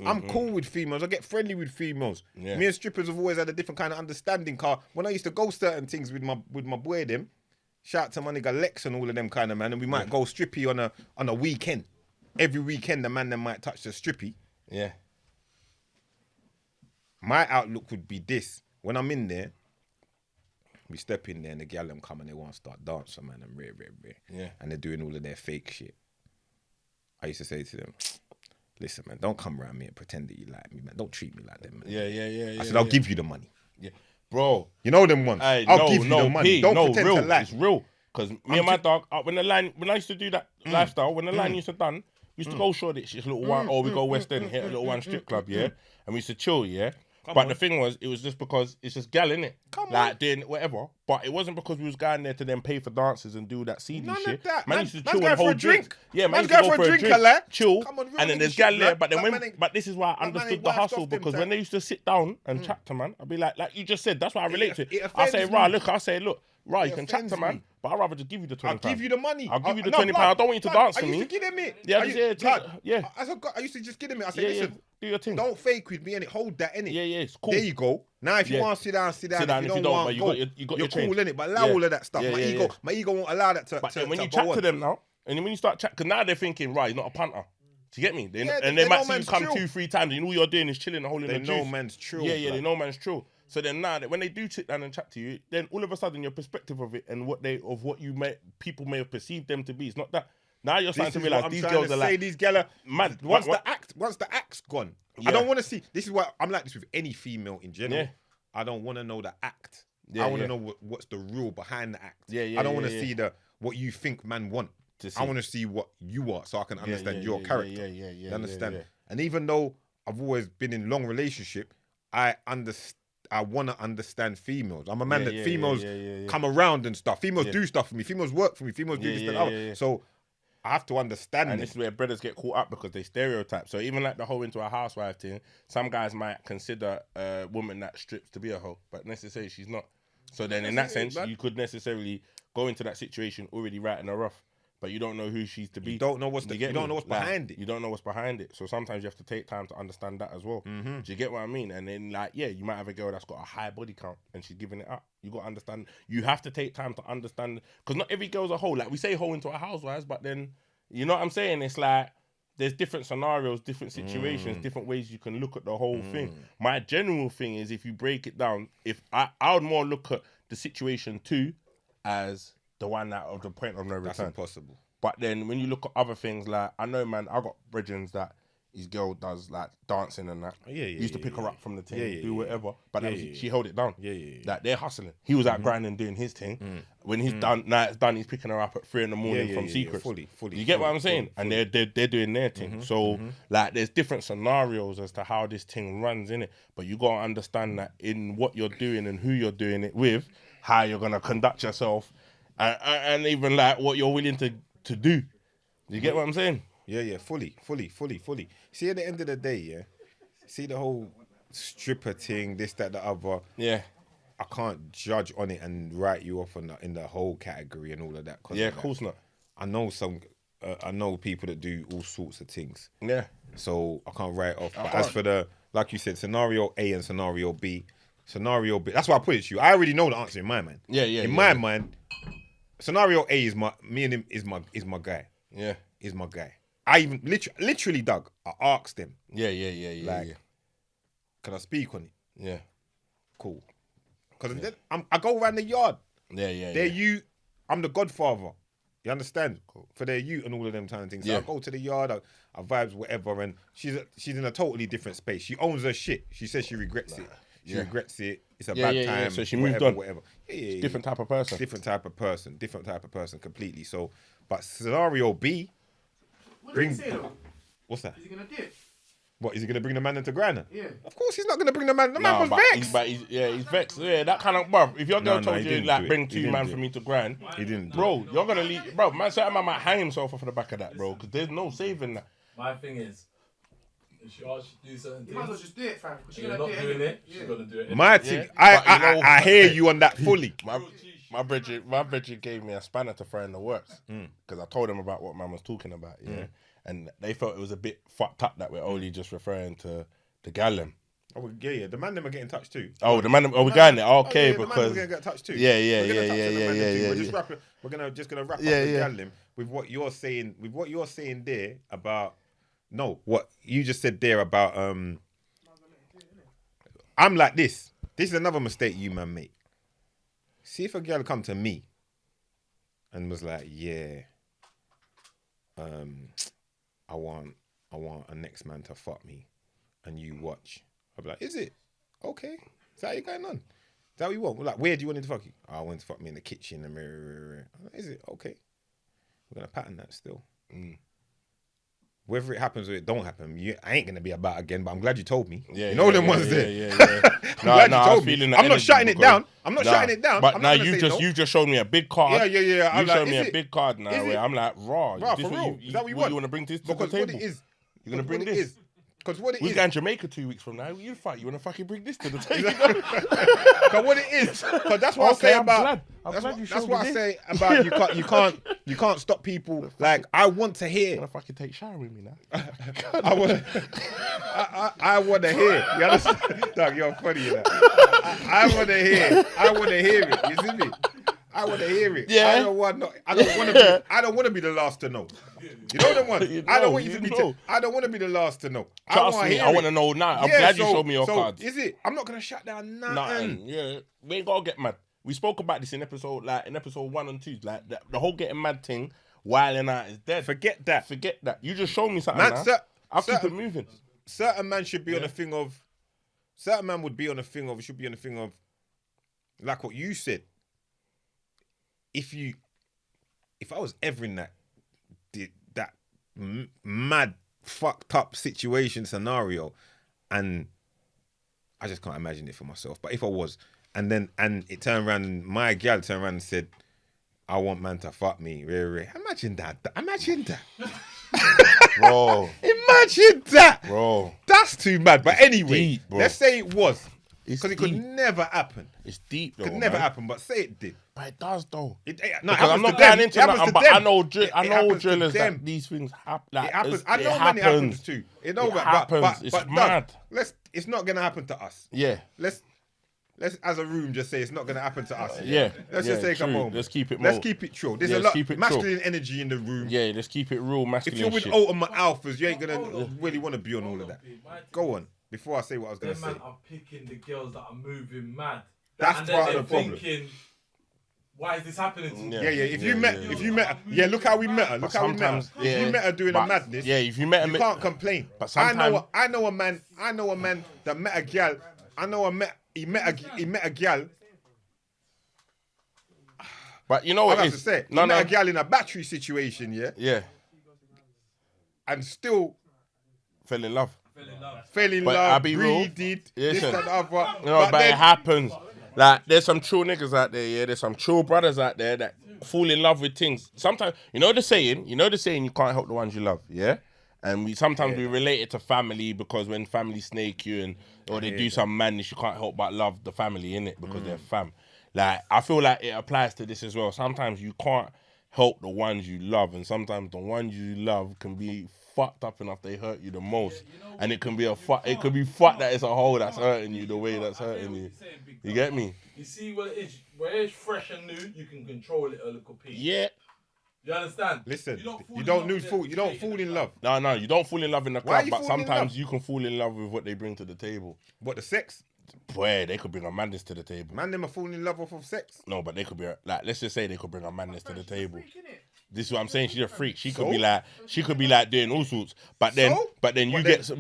Speaker 2: I'm cool with females. I get friendly with females.
Speaker 3: Yeah.
Speaker 2: Me and strippers have always had a different kind of understanding. Car when I used to go certain things with my boy them, shout out to my nigga Lex and all of them kind of man, and we might go strippy on a weekend. Every weekend, the man them might touch the strippy.
Speaker 3: Yeah.
Speaker 2: My outlook would be this: when I'm in there, we step in there and the gal them come and they want to start dancing, man, and rare.
Speaker 3: Yeah.
Speaker 2: And they're doing all of their fake shit. I used to say to them, listen, man, don't come around me and pretend that you like me, man. Don't treat me like that, man.
Speaker 3: Yeah.
Speaker 2: I said, I'll give you the money.
Speaker 3: Yeah. Bro.
Speaker 2: You know them ones. I'll give you the money. Don't pretend
Speaker 3: real.
Speaker 2: to lie.
Speaker 3: It's real. Because me and my dog, when I used to do that lifestyle, when the line used to done, we used to go Shoreditch, just a little one, or we go West End, hit a little one strip club, and we used to chill, But the thing was, it was just because it's just gal, innit? Like doing whatever. But it wasn't because we was going there to then pay for dances and do that seedy
Speaker 2: None
Speaker 3: shit.
Speaker 2: of that.
Speaker 3: Man
Speaker 2: Man-
Speaker 3: used to
Speaker 2: man's
Speaker 3: chill
Speaker 2: going
Speaker 3: and
Speaker 2: for a
Speaker 3: hold
Speaker 2: drink.
Speaker 3: drinks. Yeah, man
Speaker 2: Man's
Speaker 3: used to
Speaker 2: going
Speaker 3: go
Speaker 2: for a drink,
Speaker 3: drink,
Speaker 2: like.
Speaker 3: chill,
Speaker 2: Come on, real
Speaker 3: and then
Speaker 2: nigga
Speaker 3: there's
Speaker 2: shit,
Speaker 3: gal there.
Speaker 2: blood.
Speaker 3: But then
Speaker 2: That man ain't-
Speaker 3: but this is why I
Speaker 2: that man
Speaker 3: understood
Speaker 2: ain't
Speaker 3: the
Speaker 2: waxed
Speaker 3: hustle
Speaker 2: off them
Speaker 3: because
Speaker 2: time.
Speaker 3: when they used to sit down and chat to man, I'd be like you just said, that's why I relate to
Speaker 2: it
Speaker 3: it. I say,
Speaker 2: offends
Speaker 3: right,
Speaker 2: me.
Speaker 3: look, you
Speaker 2: It
Speaker 3: can chat to
Speaker 2: offends
Speaker 3: man,
Speaker 2: me.
Speaker 3: but I'd rather just give you the 20
Speaker 2: I'll give you the money.
Speaker 3: I'll give you the
Speaker 2: No,
Speaker 3: £20.
Speaker 2: blood,
Speaker 3: I don't want you to
Speaker 2: blood,
Speaker 3: dance for
Speaker 2: I used
Speaker 3: me.
Speaker 2: to give them it.
Speaker 3: Yeah,
Speaker 2: I
Speaker 3: just-
Speaker 2: used-
Speaker 3: yeah,
Speaker 2: blood,
Speaker 3: yeah.
Speaker 2: I used to just give them it. I said,
Speaker 3: Yeah,
Speaker 2: listen,
Speaker 3: do your thing.
Speaker 2: don't fake with me, innit? Hold that, innit?
Speaker 3: Yeah, it's cool.
Speaker 2: There you go. Now, if you
Speaker 3: Yeah.
Speaker 2: want to sit down, sit down.
Speaker 3: Sit down
Speaker 2: If
Speaker 3: if
Speaker 2: you
Speaker 3: you
Speaker 2: don't
Speaker 3: don't,
Speaker 2: want
Speaker 3: but
Speaker 2: to
Speaker 3: you
Speaker 2: go,
Speaker 3: got your
Speaker 2: you're
Speaker 3: change.
Speaker 2: cool, innit? But allow
Speaker 3: Yeah.
Speaker 2: all of that stuff.
Speaker 3: Yeah,
Speaker 2: My ego won't allow that to.
Speaker 3: But then when you
Speaker 2: go
Speaker 3: chat
Speaker 2: on.
Speaker 3: to them now, and then when you start chat, because now they're thinking, right, he's not a punter. Do you get me?
Speaker 2: Yeah,
Speaker 3: And
Speaker 2: they
Speaker 3: they might
Speaker 2: know
Speaker 3: see you
Speaker 2: man's
Speaker 3: come
Speaker 2: true.
Speaker 3: 2-3 times, and all you're doing is chilling and holding
Speaker 2: They
Speaker 3: the
Speaker 2: know
Speaker 3: juice.
Speaker 2: man's true,
Speaker 3: Yeah,
Speaker 2: blood.
Speaker 3: they know man's true. So then now, when they do sit down and chat to you, then all of a sudden your perspective of it and what people may have perceived them to be, it's not that. Now you're starting
Speaker 2: This
Speaker 3: to
Speaker 2: is what
Speaker 3: realize
Speaker 2: I'm
Speaker 3: these
Speaker 2: trying
Speaker 3: girls
Speaker 2: to
Speaker 3: are
Speaker 2: say.
Speaker 3: like
Speaker 2: These gala
Speaker 3: mad.
Speaker 2: Once
Speaker 3: What-
Speaker 2: the act's gone,
Speaker 3: Yeah.
Speaker 2: I don't want to see. This is what I'm like this with any female in general.
Speaker 3: Yeah.
Speaker 2: I don't want to know the act.
Speaker 3: Yeah,
Speaker 2: I want to
Speaker 3: yeah.
Speaker 2: know what's the rule behind the act.
Speaker 3: Yeah,
Speaker 2: I don't want to
Speaker 3: yeah.
Speaker 2: see what you think man want.
Speaker 3: To see.
Speaker 2: I want to see what you are, so I can understand your
Speaker 3: yeah,
Speaker 2: character.
Speaker 3: yeah,
Speaker 2: You understand?
Speaker 3: yeah.
Speaker 2: And even though I've always been in long relationship, I want to understand females. I'm a man that females come around and stuff. Females do stuff for me. Females work for me. Females do this and that.
Speaker 3: yeah.
Speaker 2: So I have to understand
Speaker 3: And
Speaker 2: it.
Speaker 3: this is where brothers get caught up because they stereotype. So even like the whole into a housewife thing, some guys might consider a woman that strips to be a hoe, but necessarily she's not. So then in that sense, you could necessarily go into that situation already writing her off, but you don't know who she's to be.
Speaker 2: You don't know what's
Speaker 3: Do you get
Speaker 2: don't
Speaker 3: me?
Speaker 2: know what's
Speaker 3: Like,
Speaker 2: behind it.
Speaker 3: You don't know what's behind it. So sometimes you have to take time to understand that as well.
Speaker 2: Mm-hmm.
Speaker 3: Do you get what I mean? And then you might have a girl that's got a high body count and she's giving it up. You got to understand. You have to take time to understand because not every girl's a hoe. Like we say hoe into a housewives, but then you know what I'm saying? It's like there's different scenarios, different situations, different ways you can look at the whole thing. My general thing is if you break it down, if I would more look at the situation too as the one that of the point of no
Speaker 2: That's
Speaker 3: return.
Speaker 2: impossible.
Speaker 3: But then when you look at other things, like I know, man, I got brethren that his girl does like dancing and that.
Speaker 2: Yeah,
Speaker 3: He used to pick her up from the team,
Speaker 2: Yeah,
Speaker 3: do whatever. But that was, she held it down.
Speaker 2: Yeah.
Speaker 3: Like they're hustling. He was out grinding, doing his thing. When he's done, now it's done. He's picking her up at 3 a.m. from Secrets.
Speaker 2: Fully.
Speaker 3: You get what I'm saying? And they're doing their thing. So like, there's different scenarios as to how this thing runs in it. But you gotta understand that in what you're doing and who you're doing it with, how you're gonna conduct yourself and even like what you're willing to do. You get what I'm saying?
Speaker 2: Yeah, fully. See, at the end of the day, yeah, see the whole stripper thing, this, that, the other.
Speaker 3: Yeah.
Speaker 2: I can't judge on it and write you off on in the whole category and all of that.
Speaker 3: Yeah, of course not.
Speaker 2: I know I know people that do all sorts of things.
Speaker 3: Yeah.
Speaker 2: So I can't write it off. But as for like you said, scenario A and scenario B, that's why I put it to you. I already know the answer in my mind.
Speaker 3: Yeah.
Speaker 2: In my mind, scenario A is me and him is my guy.
Speaker 3: Yeah.
Speaker 2: Is my guy. I even literally, Doug, I asked him.
Speaker 3: Yeah.
Speaker 2: Like, can I speak on it?
Speaker 3: Yeah.
Speaker 2: Cool. Because I go around the yard.
Speaker 3: Yeah.
Speaker 2: They're you. I'm the godfather. You understand? Cool. For their youth and all of them kind of things. So I go to the yard, I vibes, whatever, and she's in a totally different space. She owns her shit. She says she regrets it. She regrets it. It's a bad time.
Speaker 3: Yeah. So she moved on.
Speaker 2: Whatever. Yeah.
Speaker 3: Different type of person.
Speaker 2: Different type of person completely. So, but scenario B.
Speaker 1: What did he say though?
Speaker 2: What's that?
Speaker 1: Is he gonna dip?
Speaker 2: What, is he going to bring the man into grinder?
Speaker 1: Yeah.
Speaker 2: Of course he's not going to bring the man. The man was vexed.
Speaker 3: He's vexed. Yeah, that kind of, bro. If your girl told you, like, bring two man for me to grind,
Speaker 2: he didn't.
Speaker 3: Bro, you're going to leave. Bro, man, certain man might hang himself off of the back of that, bro, because there's no saving that.
Speaker 4: My thing is, if she asks you to do certain
Speaker 1: You might as well
Speaker 4: things,
Speaker 1: just do it, fam. Because
Speaker 4: and you're not doing it, she's gonna do it.
Speaker 2: My thing, I hear you on that fully.
Speaker 3: My Bridget gave me a spanner to throw in the works because I told them about what man was talking about, and they felt it was a bit fucked up that we're only just referring to the gallem.
Speaker 2: Oh yeah, the man them are getting touched too.
Speaker 3: Oh, the man, we're going there. Okay,
Speaker 2: the
Speaker 3: because
Speaker 2: man we're gonna get touched too.
Speaker 3: Yeah.
Speaker 2: We're gonna wrap up the gallem with what you're saying. With what you're saying there about what you just said there about I'm like this. This is another mistake you man make. See if a girl come to me and was like, I want a next man to fuck me, and you watch. I'll be like, is it? Okay. Is that how you going on? Is that what you want? We're like, where do you want him to fuck you? Oh, I want him to fuck me in the kitchen. The mirror. Is it? Okay. We're going to pattern that still. Whether it happens or it don't happen, I ain't going to be about again, but I'm glad you told me. You know them ones there. I'm glad you told me. I'm not shutting it down.
Speaker 3: But now you just showed me a big card.
Speaker 2: Yeah.
Speaker 3: You showed me a big card now where I'm like, raw.
Speaker 2: For real. Is that what you want?
Speaker 3: You want to bring this to the table?
Speaker 2: What it is.
Speaker 3: You're going to bring this?
Speaker 2: Because what it is.
Speaker 3: We're going to Jamaica 2 weeks from now. You fight. You want to fucking bring this to the table?
Speaker 2: Because what it is. Because that's what I say about. That's what I say about you can't stop people. Like, I want to hear.
Speaker 3: You want to fucking take a shower with me now?
Speaker 2: I want to hear. You understand? Doug, you're funny, you know. I want to hear it. You see me? I want to hear it. Yeah. I don't want to be the last to know. You know the one. I don't want you to be. I don't want to be the last to know.
Speaker 3: Trust me, I want to know now. I'm glad you showed me your cards.
Speaker 2: Is it? I'm not gonna shut down nothing.
Speaker 3: Yeah, we ain't gotta get mad. We spoke about this in episode 1 and 2. Like the whole getting mad thing, wilding out is dead.
Speaker 2: Forget that.
Speaker 3: You just showed me something. Man, I'll keep it moving.
Speaker 2: Certain man should be on a thing of. Certain man would be on a thing of. Should be on a thing of. Like what you said. If I was ever in that mad fucked up situation scenario, and I just can't imagine it for myself. But if I was, and it turned around and my gal turned around and said, "I want man to fuck me." Imagine that.
Speaker 3: Bro.
Speaker 2: Imagine that.
Speaker 3: Bro.
Speaker 2: That's too mad. But anyway,
Speaker 3: deep,
Speaker 2: let's say it was. Because it could never happen.
Speaker 3: It's deep, though.
Speaker 2: It could never happen, but say it did.
Speaker 3: But it does, though.
Speaker 2: Because
Speaker 3: I'm not going into that, but I know drillers that these things happen. Like,
Speaker 2: it happens. I know when it happens too.
Speaker 3: It happens. It's mad.
Speaker 2: It's not going to happen to us.
Speaker 3: Yeah.
Speaker 2: Let's as a room just say it's not going to happen to us.
Speaker 3: Yeah.
Speaker 2: Let's just take a moment.
Speaker 3: Let's keep it
Speaker 2: true. There's a lot of masculine energy in the room.
Speaker 3: Yeah, let's keep it real masculine.
Speaker 2: If you're with ultimate alphas, you ain't going to really want to be on all of that. Go on. Before I say what I was going to say.
Speaker 4: Them man are picking the girls that are moving mad.
Speaker 2: That's part of the problem.
Speaker 4: Thinking, why is this happening to me?
Speaker 2: Yeah. If you met her, look how we met her. If you met her doing a madness,
Speaker 3: if you met her,
Speaker 2: you can't complain. But sometimes I know a man that met a gal. He met a gal.
Speaker 3: But you know what?
Speaker 2: I have to say, he met a gal in a battery situation,
Speaker 3: yeah,
Speaker 2: and still
Speaker 3: fell in love.
Speaker 2: Breeded, this and other.
Speaker 3: But it happens. Like, there's some true niggas out there, there's some true brothers out there that fall in love with things. Sometimes, you know the saying, you can't help the ones you love, yeah? And we relate it to family because when family snake you or they do some madness, you can't help but love the family, innit? Because they're fam. Like, I feel like it applies to this as well. Sometimes you can't help the ones you love, and sometimes the ones you love can be fucked up enough they hurt you the most. And it can be it could be fucked that it's a hole that's hurting you the way that's hurting you. You get me?
Speaker 4: You see where it's fresh and new, you can control it a little piece.
Speaker 3: Yeah.
Speaker 4: You understand?
Speaker 2: Listen, you don't fall in love.
Speaker 3: No, you don't fall in love in the
Speaker 2: Why
Speaker 3: club,
Speaker 2: you
Speaker 3: but
Speaker 2: falling in
Speaker 3: sometimes
Speaker 2: love?
Speaker 3: you can fall in love with what they bring to the table.
Speaker 2: What, the sex?
Speaker 3: Boy, they could bring a madness to the table.
Speaker 2: Man, them are falling in love off of sex.
Speaker 3: No, but they could be like, let's just say they could bring a madness to the table.
Speaker 1: Freak, innit?
Speaker 3: This is what I'm saying. She's a freak. She could
Speaker 2: So?
Speaker 3: be like doing all sorts. But then,
Speaker 2: So?
Speaker 3: but then you goes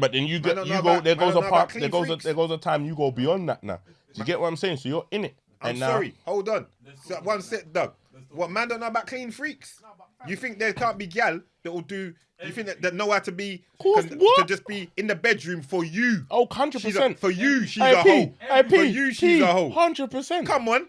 Speaker 3: a time you go beyond that now. Do you get what I'm saying? So you're in it.
Speaker 2: I'm sorry. Hold on. So, one sec, Doug. What, man don't know about clean freaks? You think there can't be gal that will do... You think that know how to be... To just be in the bedroom for you?
Speaker 3: Oh, 100%.
Speaker 2: For you, she's a hoe. For you, she's a hoe.
Speaker 3: 100%.
Speaker 2: Come on.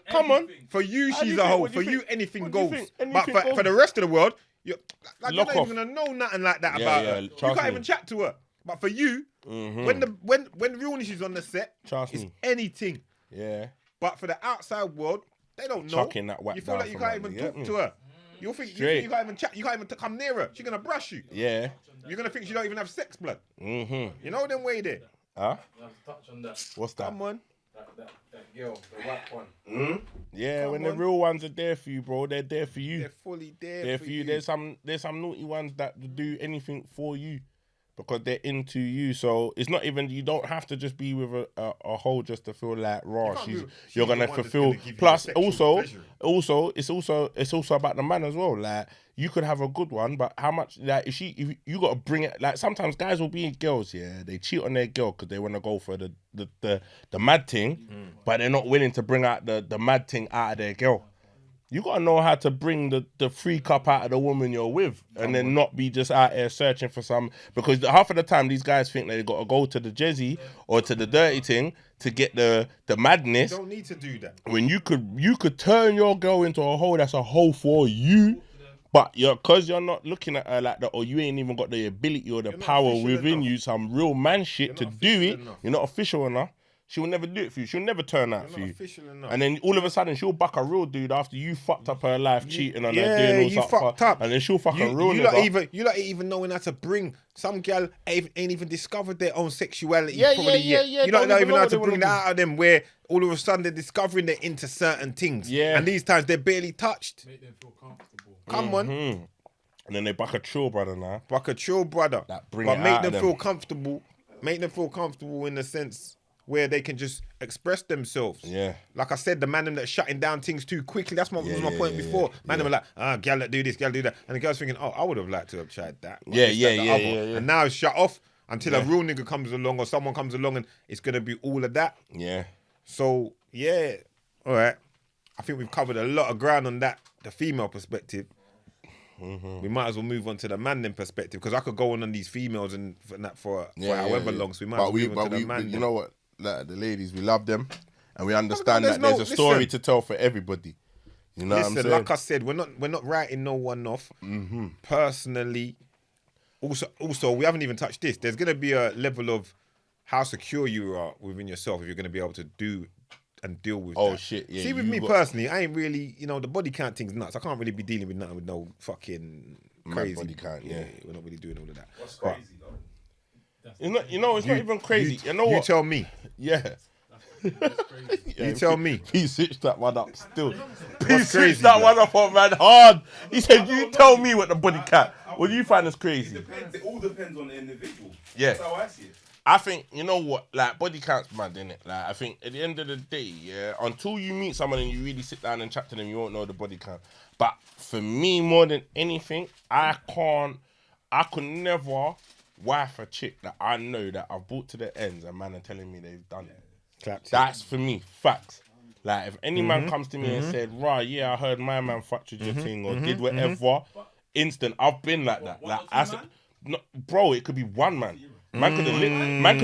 Speaker 2: For you, she's a hoe. For you, anything goes. But for the rest of the world, you're not even going to know nothing like that about her. You can't even chat to her. But for you, when realness is on the set, it's anything.
Speaker 3: Yeah.
Speaker 2: But for the outside world, they don't know.
Speaker 3: Chucking that whack
Speaker 2: You feel
Speaker 3: down
Speaker 2: like you
Speaker 3: for
Speaker 2: can't
Speaker 3: man,
Speaker 2: even
Speaker 3: you
Speaker 2: talk
Speaker 3: get
Speaker 2: to her. You think you can't even chat. You can't even come near her. She's gonna brush you.
Speaker 3: Yeah.
Speaker 2: You're gonna think she don't even have sex blood.
Speaker 3: Mm-hmm.
Speaker 2: You know them way there.
Speaker 3: Huh?
Speaker 4: You have to touch on that.
Speaker 3: What's that?
Speaker 2: Come on.
Speaker 4: That girl, the white one.
Speaker 3: Yeah,
Speaker 2: Come
Speaker 3: when
Speaker 2: on.
Speaker 3: the real ones are there for you, bro, they're there for you.
Speaker 2: They're fully there.
Speaker 3: They're for you. There's some naughty ones that do anything for you because they're into you. So it's not even, you don't have to just be with a hoe just to feel like raw. You're gonna
Speaker 2: the one that's
Speaker 3: fulfill.
Speaker 2: gonna give you
Speaker 3: Plus,
Speaker 2: the sexual pleasure.
Speaker 3: it's also about the man as well. Like, you could have a good one, but how much? Like, if you got to bring it. Like, sometimes guys will be girls. Yeah, they cheat on their girl because they want to go for the mad thing, but they're not willing to bring out the mad thing out of their girl. You gotta know how to bring the freak up out of the woman you're with, and then not be just out here searching for some. Because half of the time these guys think they gotta go to the jezzy or to the dirty thing to get the madness.
Speaker 2: You don't need to do that.
Speaker 3: When you could turn your girl into a hoe that's a hoe for you, but because you're not looking at her like that, or you ain't even got the ability or the power within you, some real man shit to do it. You're not official enough. She will never do it for you. She'll never turn out for you. And then all of a sudden, she'll buck a real dude after you fucked up her life, cheating on her, doing all
Speaker 2: you
Speaker 3: stuff.
Speaker 2: fucked up.
Speaker 3: And then she'll fuck a real
Speaker 2: you
Speaker 3: nigga.
Speaker 2: You lot even knowing how to bring. Some gal ain't even discovered their own sexuality
Speaker 3: Yeah.
Speaker 2: You don't even know how to bring that
Speaker 3: out.
Speaker 2: out of them, where all of a sudden they're discovering they're into certain things.
Speaker 3: Yeah.
Speaker 2: And these times they're barely touched.
Speaker 4: Make them feel comfortable.
Speaker 2: Come on.
Speaker 3: And then they buck a chill brother now.
Speaker 2: Like a chill brother.
Speaker 3: Bring
Speaker 2: But
Speaker 3: it
Speaker 2: make
Speaker 3: out
Speaker 2: them
Speaker 3: of
Speaker 2: feel
Speaker 3: them.
Speaker 2: comfortable. Make them feel comfortable in the sense where they can just express themselves.
Speaker 3: Yeah.
Speaker 2: Like I said, the man them that shutting down things too quickly. That's was my point before. Man them are like, gal that do this, gal do that. And the girl's thinking, I would have liked to have tried that. But
Speaker 3: Yeah,
Speaker 2: this, that, the other.
Speaker 3: yeah.
Speaker 2: And now it's shut off until a real nigga comes along or someone comes along and it's going to be all of that.
Speaker 3: Yeah.
Speaker 2: So, yeah. All right. I think we've covered a lot of ground on that, the female perspective. We might as well move on to the man then perspective, because I could go on these females and for however long. So we might as well move on to the man.
Speaker 3: You know what? Like, the ladies, we love them, and we understand that
Speaker 2: there's
Speaker 3: there's a story
Speaker 2: listen.
Speaker 3: to tell for everybody. You know what I'm
Speaker 2: Listen,
Speaker 3: saying?
Speaker 2: like I said, we're not writing no one off. Personally, also, we haven't even touched this. There's gonna be a level of how secure you are within yourself if you're gonna be able to do and deal with that.
Speaker 3: Shit, yeah.
Speaker 2: See, with me personally, I ain't really, the body count thing's nuts. I can't really be dealing with nothing with no fucking crazy
Speaker 3: body count, yeah.
Speaker 2: We're not really doing all of that.
Speaker 4: What's
Speaker 2: But
Speaker 4: crazy though?
Speaker 3: It's not even crazy. You know
Speaker 2: You
Speaker 3: what?
Speaker 2: tell me.
Speaker 3: Yeah.
Speaker 4: That's crazy.
Speaker 2: You tell me.
Speaker 3: He switched that one up still. He
Speaker 2: What's
Speaker 3: switched
Speaker 2: crazy,
Speaker 3: that
Speaker 2: bro?
Speaker 3: one up on man hard. He said, you tell me what the body count. What do you find is crazy?
Speaker 5: It all depends on the individual.
Speaker 3: Yeah.
Speaker 5: That's how I see it.
Speaker 3: I think, you know what, like, body count's mad, innit? Like, I think at the end of the day, yeah, until you meet someone and you really sit down and chat to them, you won't know the body count. But for me, more than anything, I could never wife a chick that I know that I've brought to the ends and man are telling me they've done it. That's for me, facts. Like, if any man comes to me and said, right, yeah, I heard my man fucked with your thing or did whatever, instant, I've been like that. Like, I said, no, bro, it could be one man. Man could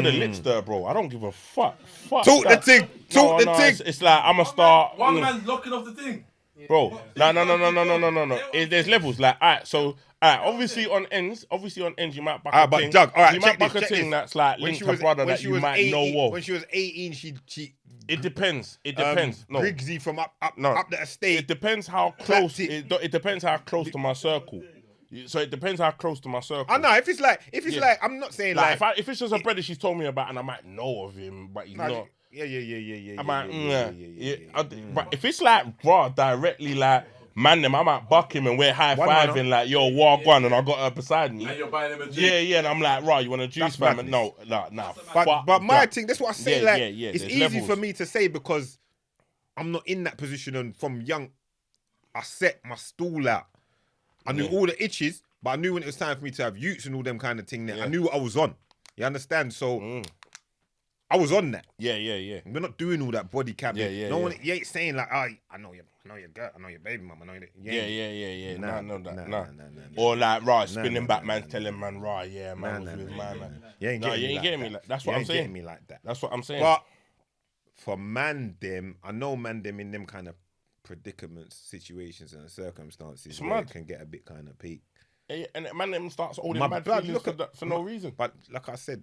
Speaker 3: have licked her, bro. I don't give a fuck. Fuck
Speaker 2: Talk
Speaker 3: that.
Speaker 2: the thing. Talk the thing.
Speaker 3: It's like, I'm a start.
Speaker 4: One man's locking off the thing.
Speaker 3: bro. No. There's levels. Like, alright, so obviously on ends, you might buck a
Speaker 2: but
Speaker 3: thing.
Speaker 2: Jug, alright,
Speaker 3: you
Speaker 2: check
Speaker 3: might buck
Speaker 2: this,
Speaker 3: a
Speaker 2: check
Speaker 3: thing
Speaker 2: this.
Speaker 3: that's like
Speaker 2: When
Speaker 3: linked
Speaker 2: she
Speaker 3: to
Speaker 2: was-
Speaker 3: brother
Speaker 2: when
Speaker 3: that
Speaker 2: she
Speaker 3: you
Speaker 2: was
Speaker 3: might
Speaker 2: 18
Speaker 3: know of.
Speaker 2: When she was 18, she
Speaker 3: It depends. No,
Speaker 2: Griggsy from up the
Speaker 3: it
Speaker 2: estate.
Speaker 3: depends how close.
Speaker 2: it.
Speaker 3: It depends how close to my circle. So it depends how close to my circle.
Speaker 2: I know if it's like I'm not saying like,
Speaker 3: if it's just a brother she's told me about and I might know of him, but he's not.
Speaker 2: yeah.
Speaker 3: I might, but if it's like raw directly like man them, I might buck him and we're high fiving like yo walk one and I got her beside me.
Speaker 4: And you're buying him a drink.
Speaker 3: Yeah, and I'm like, right, you want a juice, fam? And no.
Speaker 2: But my thing, that's what I say.
Speaker 3: Yeah,
Speaker 2: Like,
Speaker 3: yeah,
Speaker 2: it's
Speaker 3: there's
Speaker 2: easy
Speaker 3: levels.
Speaker 2: for me to say because I'm not in that position, and from young, I set my stool out. I knew all the itches, but I knew when it was time for me to have utes and all them kind of thing. There, I knew what I was on. You understand? So I was on that.
Speaker 3: Yeah.
Speaker 2: We're not doing all that body cam.
Speaker 3: Yeah.
Speaker 2: No one, you ain't saying like, oh, I know your girl, I know your baby mum, I know your.
Speaker 3: Yeah.
Speaker 2: Nah.
Speaker 3: Or like, right, spinning back, man, telling man, right, yeah, man, was with man.
Speaker 2: You ain't
Speaker 3: getting me. That's what I'm saying.
Speaker 2: Getting me like that.
Speaker 3: That's what I'm saying.
Speaker 2: But for man them, I know man them in them kind of predicaments, situations, and circumstances where it can get a bit kind of peak.
Speaker 3: And man them starts holding
Speaker 2: My
Speaker 3: mad
Speaker 2: blood,
Speaker 3: feelings
Speaker 2: look
Speaker 3: for no reason.
Speaker 2: But like I said,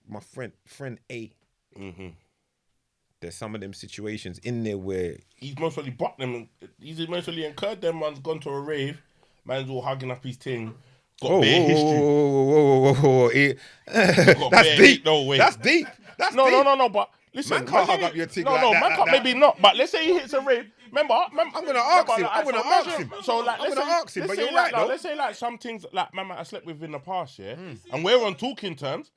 Speaker 2: my friend A, there's some of them situations in there where
Speaker 3: He's most probably bucked them. He's eventually incurred them. Man's gone to a rave. Man's all hugging up his thing. Got bare history.
Speaker 2: Whoa.
Speaker 3: Got
Speaker 2: That's
Speaker 3: bare
Speaker 2: deep.
Speaker 3: no way.
Speaker 2: That's deep. That's
Speaker 3: No,
Speaker 2: deep.
Speaker 3: no. But listen,
Speaker 2: Man can't
Speaker 3: let's
Speaker 2: hug
Speaker 3: say-
Speaker 2: up your thing
Speaker 3: No,
Speaker 2: like
Speaker 3: no,
Speaker 2: that,
Speaker 3: man
Speaker 2: like
Speaker 3: can't
Speaker 2: that.
Speaker 3: maybe not. But let's say he hits a rave. Remember,
Speaker 2: I'm gonna ask him. I'm gonna ask him.
Speaker 3: So like,
Speaker 2: I'm
Speaker 3: let's
Speaker 2: gonna
Speaker 3: say-
Speaker 2: ask him.
Speaker 3: let's
Speaker 2: But
Speaker 3: say
Speaker 2: you're
Speaker 3: like,
Speaker 2: right,
Speaker 3: now,
Speaker 2: though.
Speaker 3: let's say like some things like man might have slept with in the past, yeah, and we're on talking terms.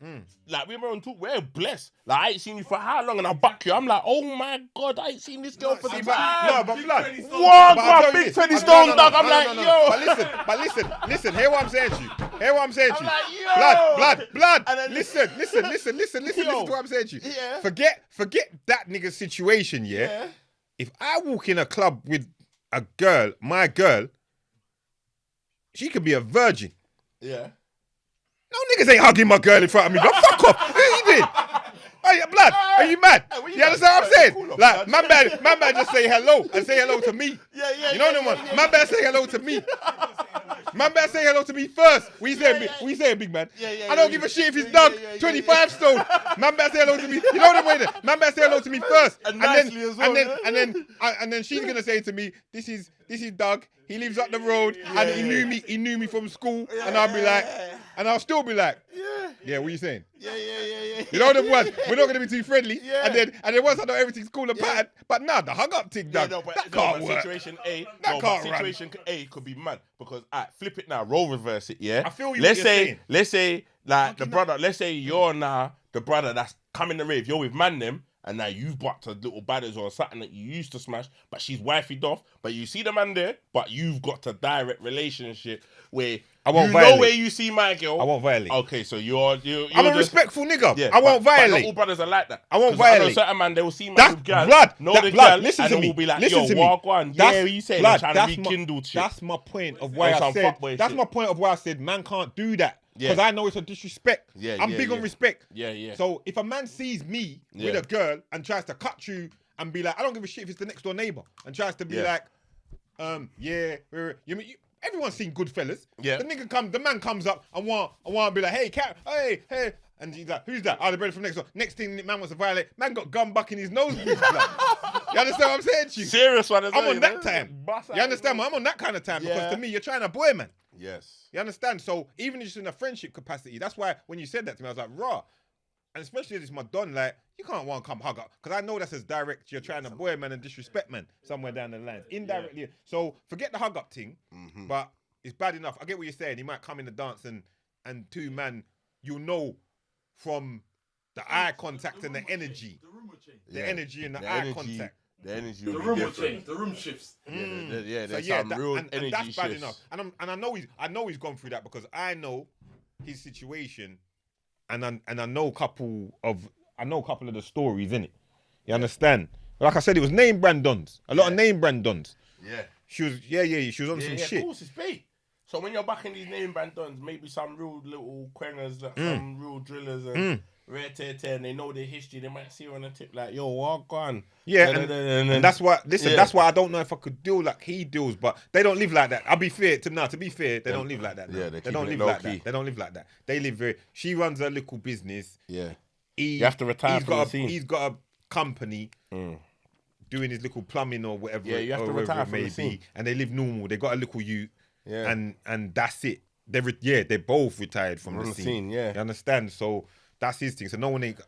Speaker 3: Like we're blessed. Like I ain't seen you for how long, and I buck you. I'm like, oh my god, I ain't seen this girl for the time.
Speaker 2: No, but blood.
Speaker 3: What?
Speaker 2: But I'll tell you
Speaker 3: Big
Speaker 2: this.
Speaker 3: 20
Speaker 2: No,
Speaker 3: stones,
Speaker 2: no,
Speaker 3: dog.
Speaker 2: no,
Speaker 3: I'm
Speaker 2: no,
Speaker 3: like,
Speaker 2: no, no.
Speaker 3: yo.
Speaker 2: But listen. Hear what I'm saying to you.
Speaker 3: I'm like, yo.
Speaker 2: Blood.
Speaker 3: And then-
Speaker 2: Listen. Listen to what I'm saying to you.
Speaker 3: Yeah.
Speaker 2: Forget that nigga situation, yeah? If I walk in a club with a girl, my girl, she could be a virgin.
Speaker 3: Yeah.
Speaker 2: No niggas ain't hugging my girl in front of me, bro. Fuck off. Who you did? Hey, blood, are you mad?
Speaker 3: Hey, what you
Speaker 2: You understand what I'm saying?
Speaker 3: Cool off,
Speaker 2: Like,
Speaker 3: blood.
Speaker 2: my man just say hello and say hello to me.
Speaker 3: Yeah.
Speaker 2: You know them one? My man say hello to me. My man say hello to me first. We say big man. I don't give a shit if he's dog 25 stone. My man say hello to me. You know them way there. My man say hello to me first.
Speaker 3: And nicely as well,
Speaker 2: And then she's gonna say to me, this is Doug. He lives up the road and he knew me from school. And I'll be like, and I'll still be like, yeah, what you saying?
Speaker 3: Yeah.
Speaker 2: You know them ones. We're not gonna be too friendly.
Speaker 3: Yeah.
Speaker 2: And then once I know everything's cool and patterned, but nah, the hug up thing, Doug, that can't work.
Speaker 3: Situation A,
Speaker 2: That can't run.
Speaker 3: situation A could be mad because flip it now, role reverse it, yeah.
Speaker 2: I feel you
Speaker 3: Let's
Speaker 2: what you're
Speaker 3: say,
Speaker 2: saying.
Speaker 3: let's say like the brother. Let's say you're now the brother that's coming to rave. You're with man them, and now you've bucked a little badders or something that you used to smash, but she's wifeyed off. But you see the man there, but you've got a direct relationship where
Speaker 2: I won't
Speaker 3: you
Speaker 2: violate.
Speaker 3: know where you see my girl.
Speaker 2: I won't violate.
Speaker 3: Okay, so you're
Speaker 2: I'm a
Speaker 3: just-
Speaker 2: respectful nigga.
Speaker 3: Yeah,
Speaker 2: I won't
Speaker 3: but not
Speaker 2: violate.
Speaker 3: all brothers are like that.
Speaker 2: I won't
Speaker 3: 'Cause I know
Speaker 2: violate.
Speaker 3: certain man, they will see man
Speaker 2: That's
Speaker 3: with gal,
Speaker 2: blood.
Speaker 3: know
Speaker 2: That
Speaker 3: the
Speaker 2: blood.
Speaker 3: gal,
Speaker 2: Listen
Speaker 3: and
Speaker 2: to
Speaker 3: they
Speaker 2: me.
Speaker 3: will be like,
Speaker 2: Listen
Speaker 3: yo,
Speaker 2: to me.
Speaker 3: walk on.
Speaker 2: That's-
Speaker 3: Yeah, you saying
Speaker 2: blood,
Speaker 3: they're trying
Speaker 2: that's
Speaker 3: to
Speaker 2: my-
Speaker 3: rekindle shit.
Speaker 2: That's my point of why
Speaker 3: On
Speaker 2: I
Speaker 3: some
Speaker 2: said.
Speaker 3: fuckboy
Speaker 2: That's
Speaker 3: shit.
Speaker 2: my point of why I said man can't do that
Speaker 3: Yeah.
Speaker 2: because I know it's a disrespect.
Speaker 3: Yeah,
Speaker 2: I'm
Speaker 3: yeah,
Speaker 2: big on
Speaker 3: yeah.
Speaker 2: respect.
Speaker 3: Yeah.
Speaker 2: So if a man sees me with
Speaker 3: Yeah.
Speaker 2: a girl and tries to cut you and be like, I don't give a shit if it's the next door neighbor, and tries to be
Speaker 3: Yeah.
Speaker 2: like, everyone's seen Goodfellas.
Speaker 3: Yeah.
Speaker 2: The man comes up and want to be like, hey, cat, hey. And he's like, who's that? Oh, the brother from next door. Next thing, the man wants to violate. Man got gum buck in his nose. You understand what I'm saying to you?
Speaker 3: Serious one as
Speaker 2: I'm
Speaker 3: well,
Speaker 2: on
Speaker 3: you
Speaker 2: that
Speaker 3: know?
Speaker 2: time.
Speaker 3: Bust
Speaker 2: You
Speaker 3: out,
Speaker 2: understand? I'm on that kind of time
Speaker 3: Yeah.
Speaker 2: because to me, you're trying to boy, man.
Speaker 3: Yes.
Speaker 2: You understand? So even just in a friendship capacity, that's why when you said that to me, I was like, raw. And especially if it's my don, like, you can't want to come hug up. Because I know that's as direct, you're trying to boy man and disrespect man somewhere down the line. Indirectly. So forget the hug up thing, but it's bad enough. I get what you're saying. He might come in the dance and two man, you'll know from the eye contact and the energy.
Speaker 4: The room will change.
Speaker 2: The energy and the eye contact.
Speaker 3: The energy
Speaker 4: The
Speaker 3: will
Speaker 4: room
Speaker 3: be
Speaker 4: will
Speaker 3: different.
Speaker 4: change. The room shifts.
Speaker 3: Yeah,
Speaker 2: So
Speaker 3: there's
Speaker 2: yeah,
Speaker 3: some real
Speaker 2: and
Speaker 3: energy
Speaker 2: that's bad
Speaker 3: shifts.
Speaker 2: enough. And I know he's gone through that because I know his situation, and I know a couple of the stories in it. You understand? Like I said, it was name brand dons. A lot of name brand dons.
Speaker 3: Yeah.
Speaker 2: She was she was on some
Speaker 3: Yeah,
Speaker 2: shit.
Speaker 3: of course, it's bait. So when you're backing these name brand dons, maybe some real little quangers, like some real drillers and rare tear, and they know their history. They might see you on the tip like, yo, what gone?
Speaker 2: Yeah, and that's why. Listen, that's why I don't know if I could deal like he deals, but they don't live like that. I'll be fair to now. To be fair, they don't live like that. Now.
Speaker 3: Yeah,
Speaker 2: they don't live like that. They don't live like that. They live very. She runs her little business.
Speaker 3: Yeah, you have to retire from the scene.
Speaker 2: He's got a company. Doing his little plumbing or whatever.
Speaker 3: Yeah, you have to retire from the scene.
Speaker 2: And they live normal. They got a little youth.
Speaker 3: Yeah.
Speaker 2: And that's it. They're both retired from the scene.
Speaker 3: Yeah.
Speaker 2: You understand? So that's his thing. So no one ain't.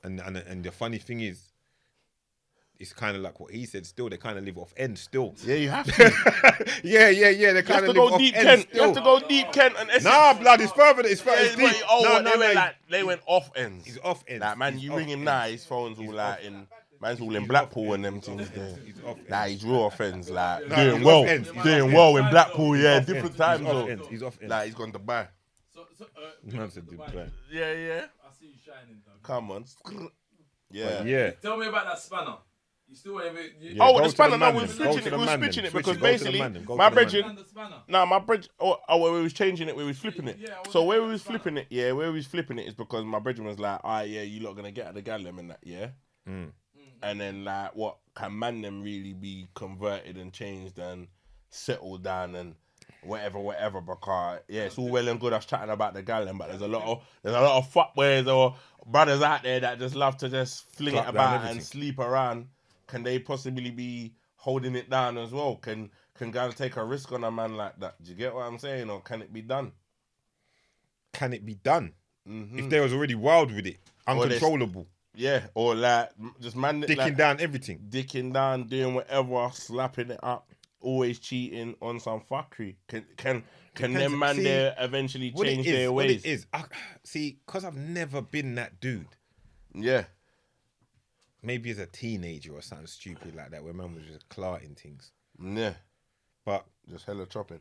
Speaker 2: And the funny thing is, it's kind of like what he said. Still, they kind of live off end. Still.
Speaker 3: Yeah, you have to.
Speaker 2: yeah. They kind of live off end.
Speaker 3: Kent.
Speaker 2: Still.
Speaker 3: You have to go deep, Kent. And Essex.
Speaker 2: Nah, blood. It's further. It's further. It's deep.
Speaker 3: They went off ends.
Speaker 2: He's off ends.
Speaker 3: Like man, you ring him now. His phone's all like in. Man's all in Blackpool and them things there. He's real off ends. Like doing well in Blackpool. Yeah, different times though.
Speaker 2: He's off ends.
Speaker 3: Like he's gone to Dubai.
Speaker 2: Dubai.
Speaker 3: Yeah.
Speaker 4: I see you shining, though.
Speaker 3: Come on.
Speaker 2: Yeah.
Speaker 4: Tell me about that spanner. You still want to...
Speaker 3: The spanner, no, we were switching it because basically, my brethren, we was changing it, we was flipping it. So where we was flipping it is because my brethren was like, you lot gonna get at the gallem and that, yeah? And then like, what, can man them really be converted and changed and settled down and whatever, because, it's all well and good us chatting about the gallem, but there's a lot of fuckwares or brothers out there that just love to just fling it about and sleep around. Can they possibly be holding it down as well? Can guys take a risk on a man like that? Do you get what I'm saying? Or can it be done?
Speaker 2: Can it be done? If they was already wild with it, uncontrollable.
Speaker 3: Or like just man
Speaker 2: dicking down everything.
Speaker 3: Dicking down, doing whatever, slapping it up, always cheating on some fuckery. Can them man there eventually change their ways?
Speaker 2: What it is, see, because I've never been that dude.
Speaker 3: Yeah.
Speaker 2: Maybe as a teenager or something stupid like that, where man was just clarting things.
Speaker 3: Yeah.
Speaker 2: But
Speaker 3: just hella chopping.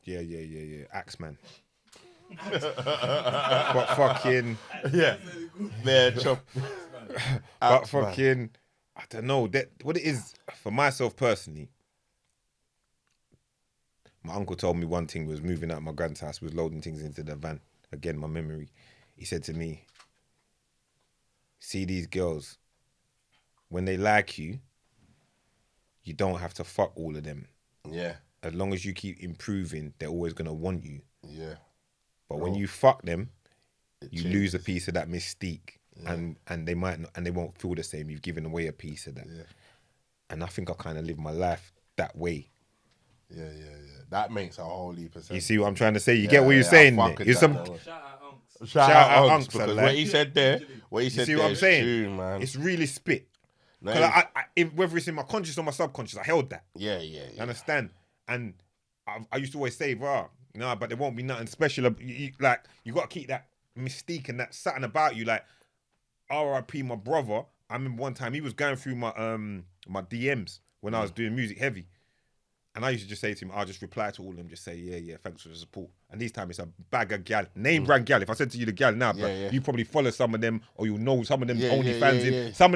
Speaker 2: Yeah. Axeman. But fucking
Speaker 3: chop.
Speaker 2: But fucking, I don't know. That what it is for myself personally. My uncle told me one thing, was moving out of my grand's house, was loading things into the van. Again, my memory. He said to me, "See these girls. When they like you, you don't have to fuck all of them.
Speaker 3: Yeah.
Speaker 2: As long as you keep improving, they're always gonna want you.
Speaker 3: Yeah.
Speaker 2: But when you fuck them, you lose a piece of that mystique, and they might not, and they won't feel the same. You've given away a piece of that. Yeah. And I think I kind of live my life that way.
Speaker 3: Yeah. That makes a whole heap of sense.
Speaker 2: You see what I'm trying to say? You get what you're saying there? You're some.
Speaker 3: Shout out Unks, because what he said there,
Speaker 2: you see what I'm saying?
Speaker 3: True, man.
Speaker 2: It's really spit. Because whether it's in my conscious or my subconscious, I held that.
Speaker 3: Yeah.
Speaker 2: You understand? And I used to always say, but there won't be nothing special. You got to keep that mystique and that something about you. Like, R.I.P. my brother. I remember one time he was going through my DMs when I was doing music heavy. And I used to just say to him, I'll just reply to all of them, just say, yeah, thanks for the support. And this time it's a bag of gal, name brand gal. If I said to you the gal now, you probably follow some of them, or you'll know some of them OnlyFans in. Some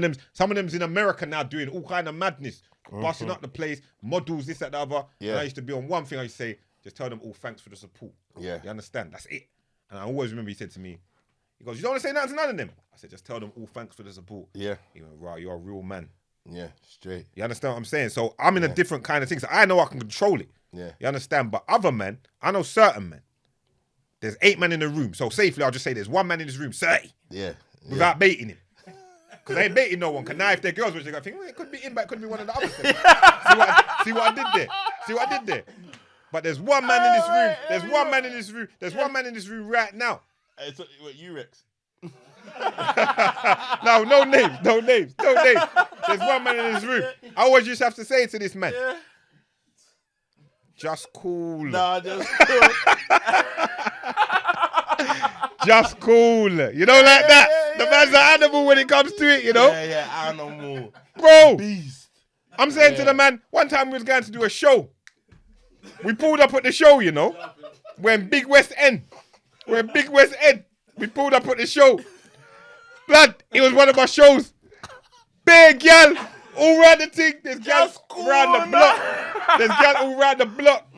Speaker 2: of them's in America now doing all kind of madness, busting up the place, models, this, that, the other. Yeah. And I used to be on one thing, I used to say, just tell them all thanks for the support.
Speaker 3: Yeah.
Speaker 2: You understand? That's it. And I always remember he said to me, he goes, you don't want to say nothing to none of them? I said, just tell them all thanks for the support.
Speaker 3: Yeah.
Speaker 2: He went, right, you're a real man.
Speaker 3: Yeah, straight.
Speaker 2: You understand what I'm saying? So I'm in a different kind of thing. So I know I can control it.
Speaker 3: Yeah.
Speaker 2: You understand? But other men, I know certain men. There's 8 men in the room. So safely, I'll just say there's 1 man in this room, 30.
Speaker 3: Yeah.
Speaker 2: Without baiting him. Because I ain't baiting no one. Because now if they're girls, which they go think, well, it could be him, but it could be one of the others. See what I did there? See what I did there? But there's 1 man in this room. There's 1 man in this room. There's 1 man in this room right now.
Speaker 3: It's what you Rex?
Speaker 2: No names. There's 1 man in this room. I always just have to say to this man, just cool.
Speaker 3: Nah, just cool.
Speaker 2: Just cool. You know, like that. The man's an animal when it comes to it, you know?
Speaker 3: Yeah, animal.
Speaker 2: Bro,
Speaker 3: beast.
Speaker 2: I'm saying to the man, one time we was going to do a show. We pulled up at the show, you know? We're in Big West End. We pulled up at the show. Blood, it was one of my shows. Big gal, all round the thing. There's gal
Speaker 3: cool
Speaker 2: around the block. There's gal all round the block.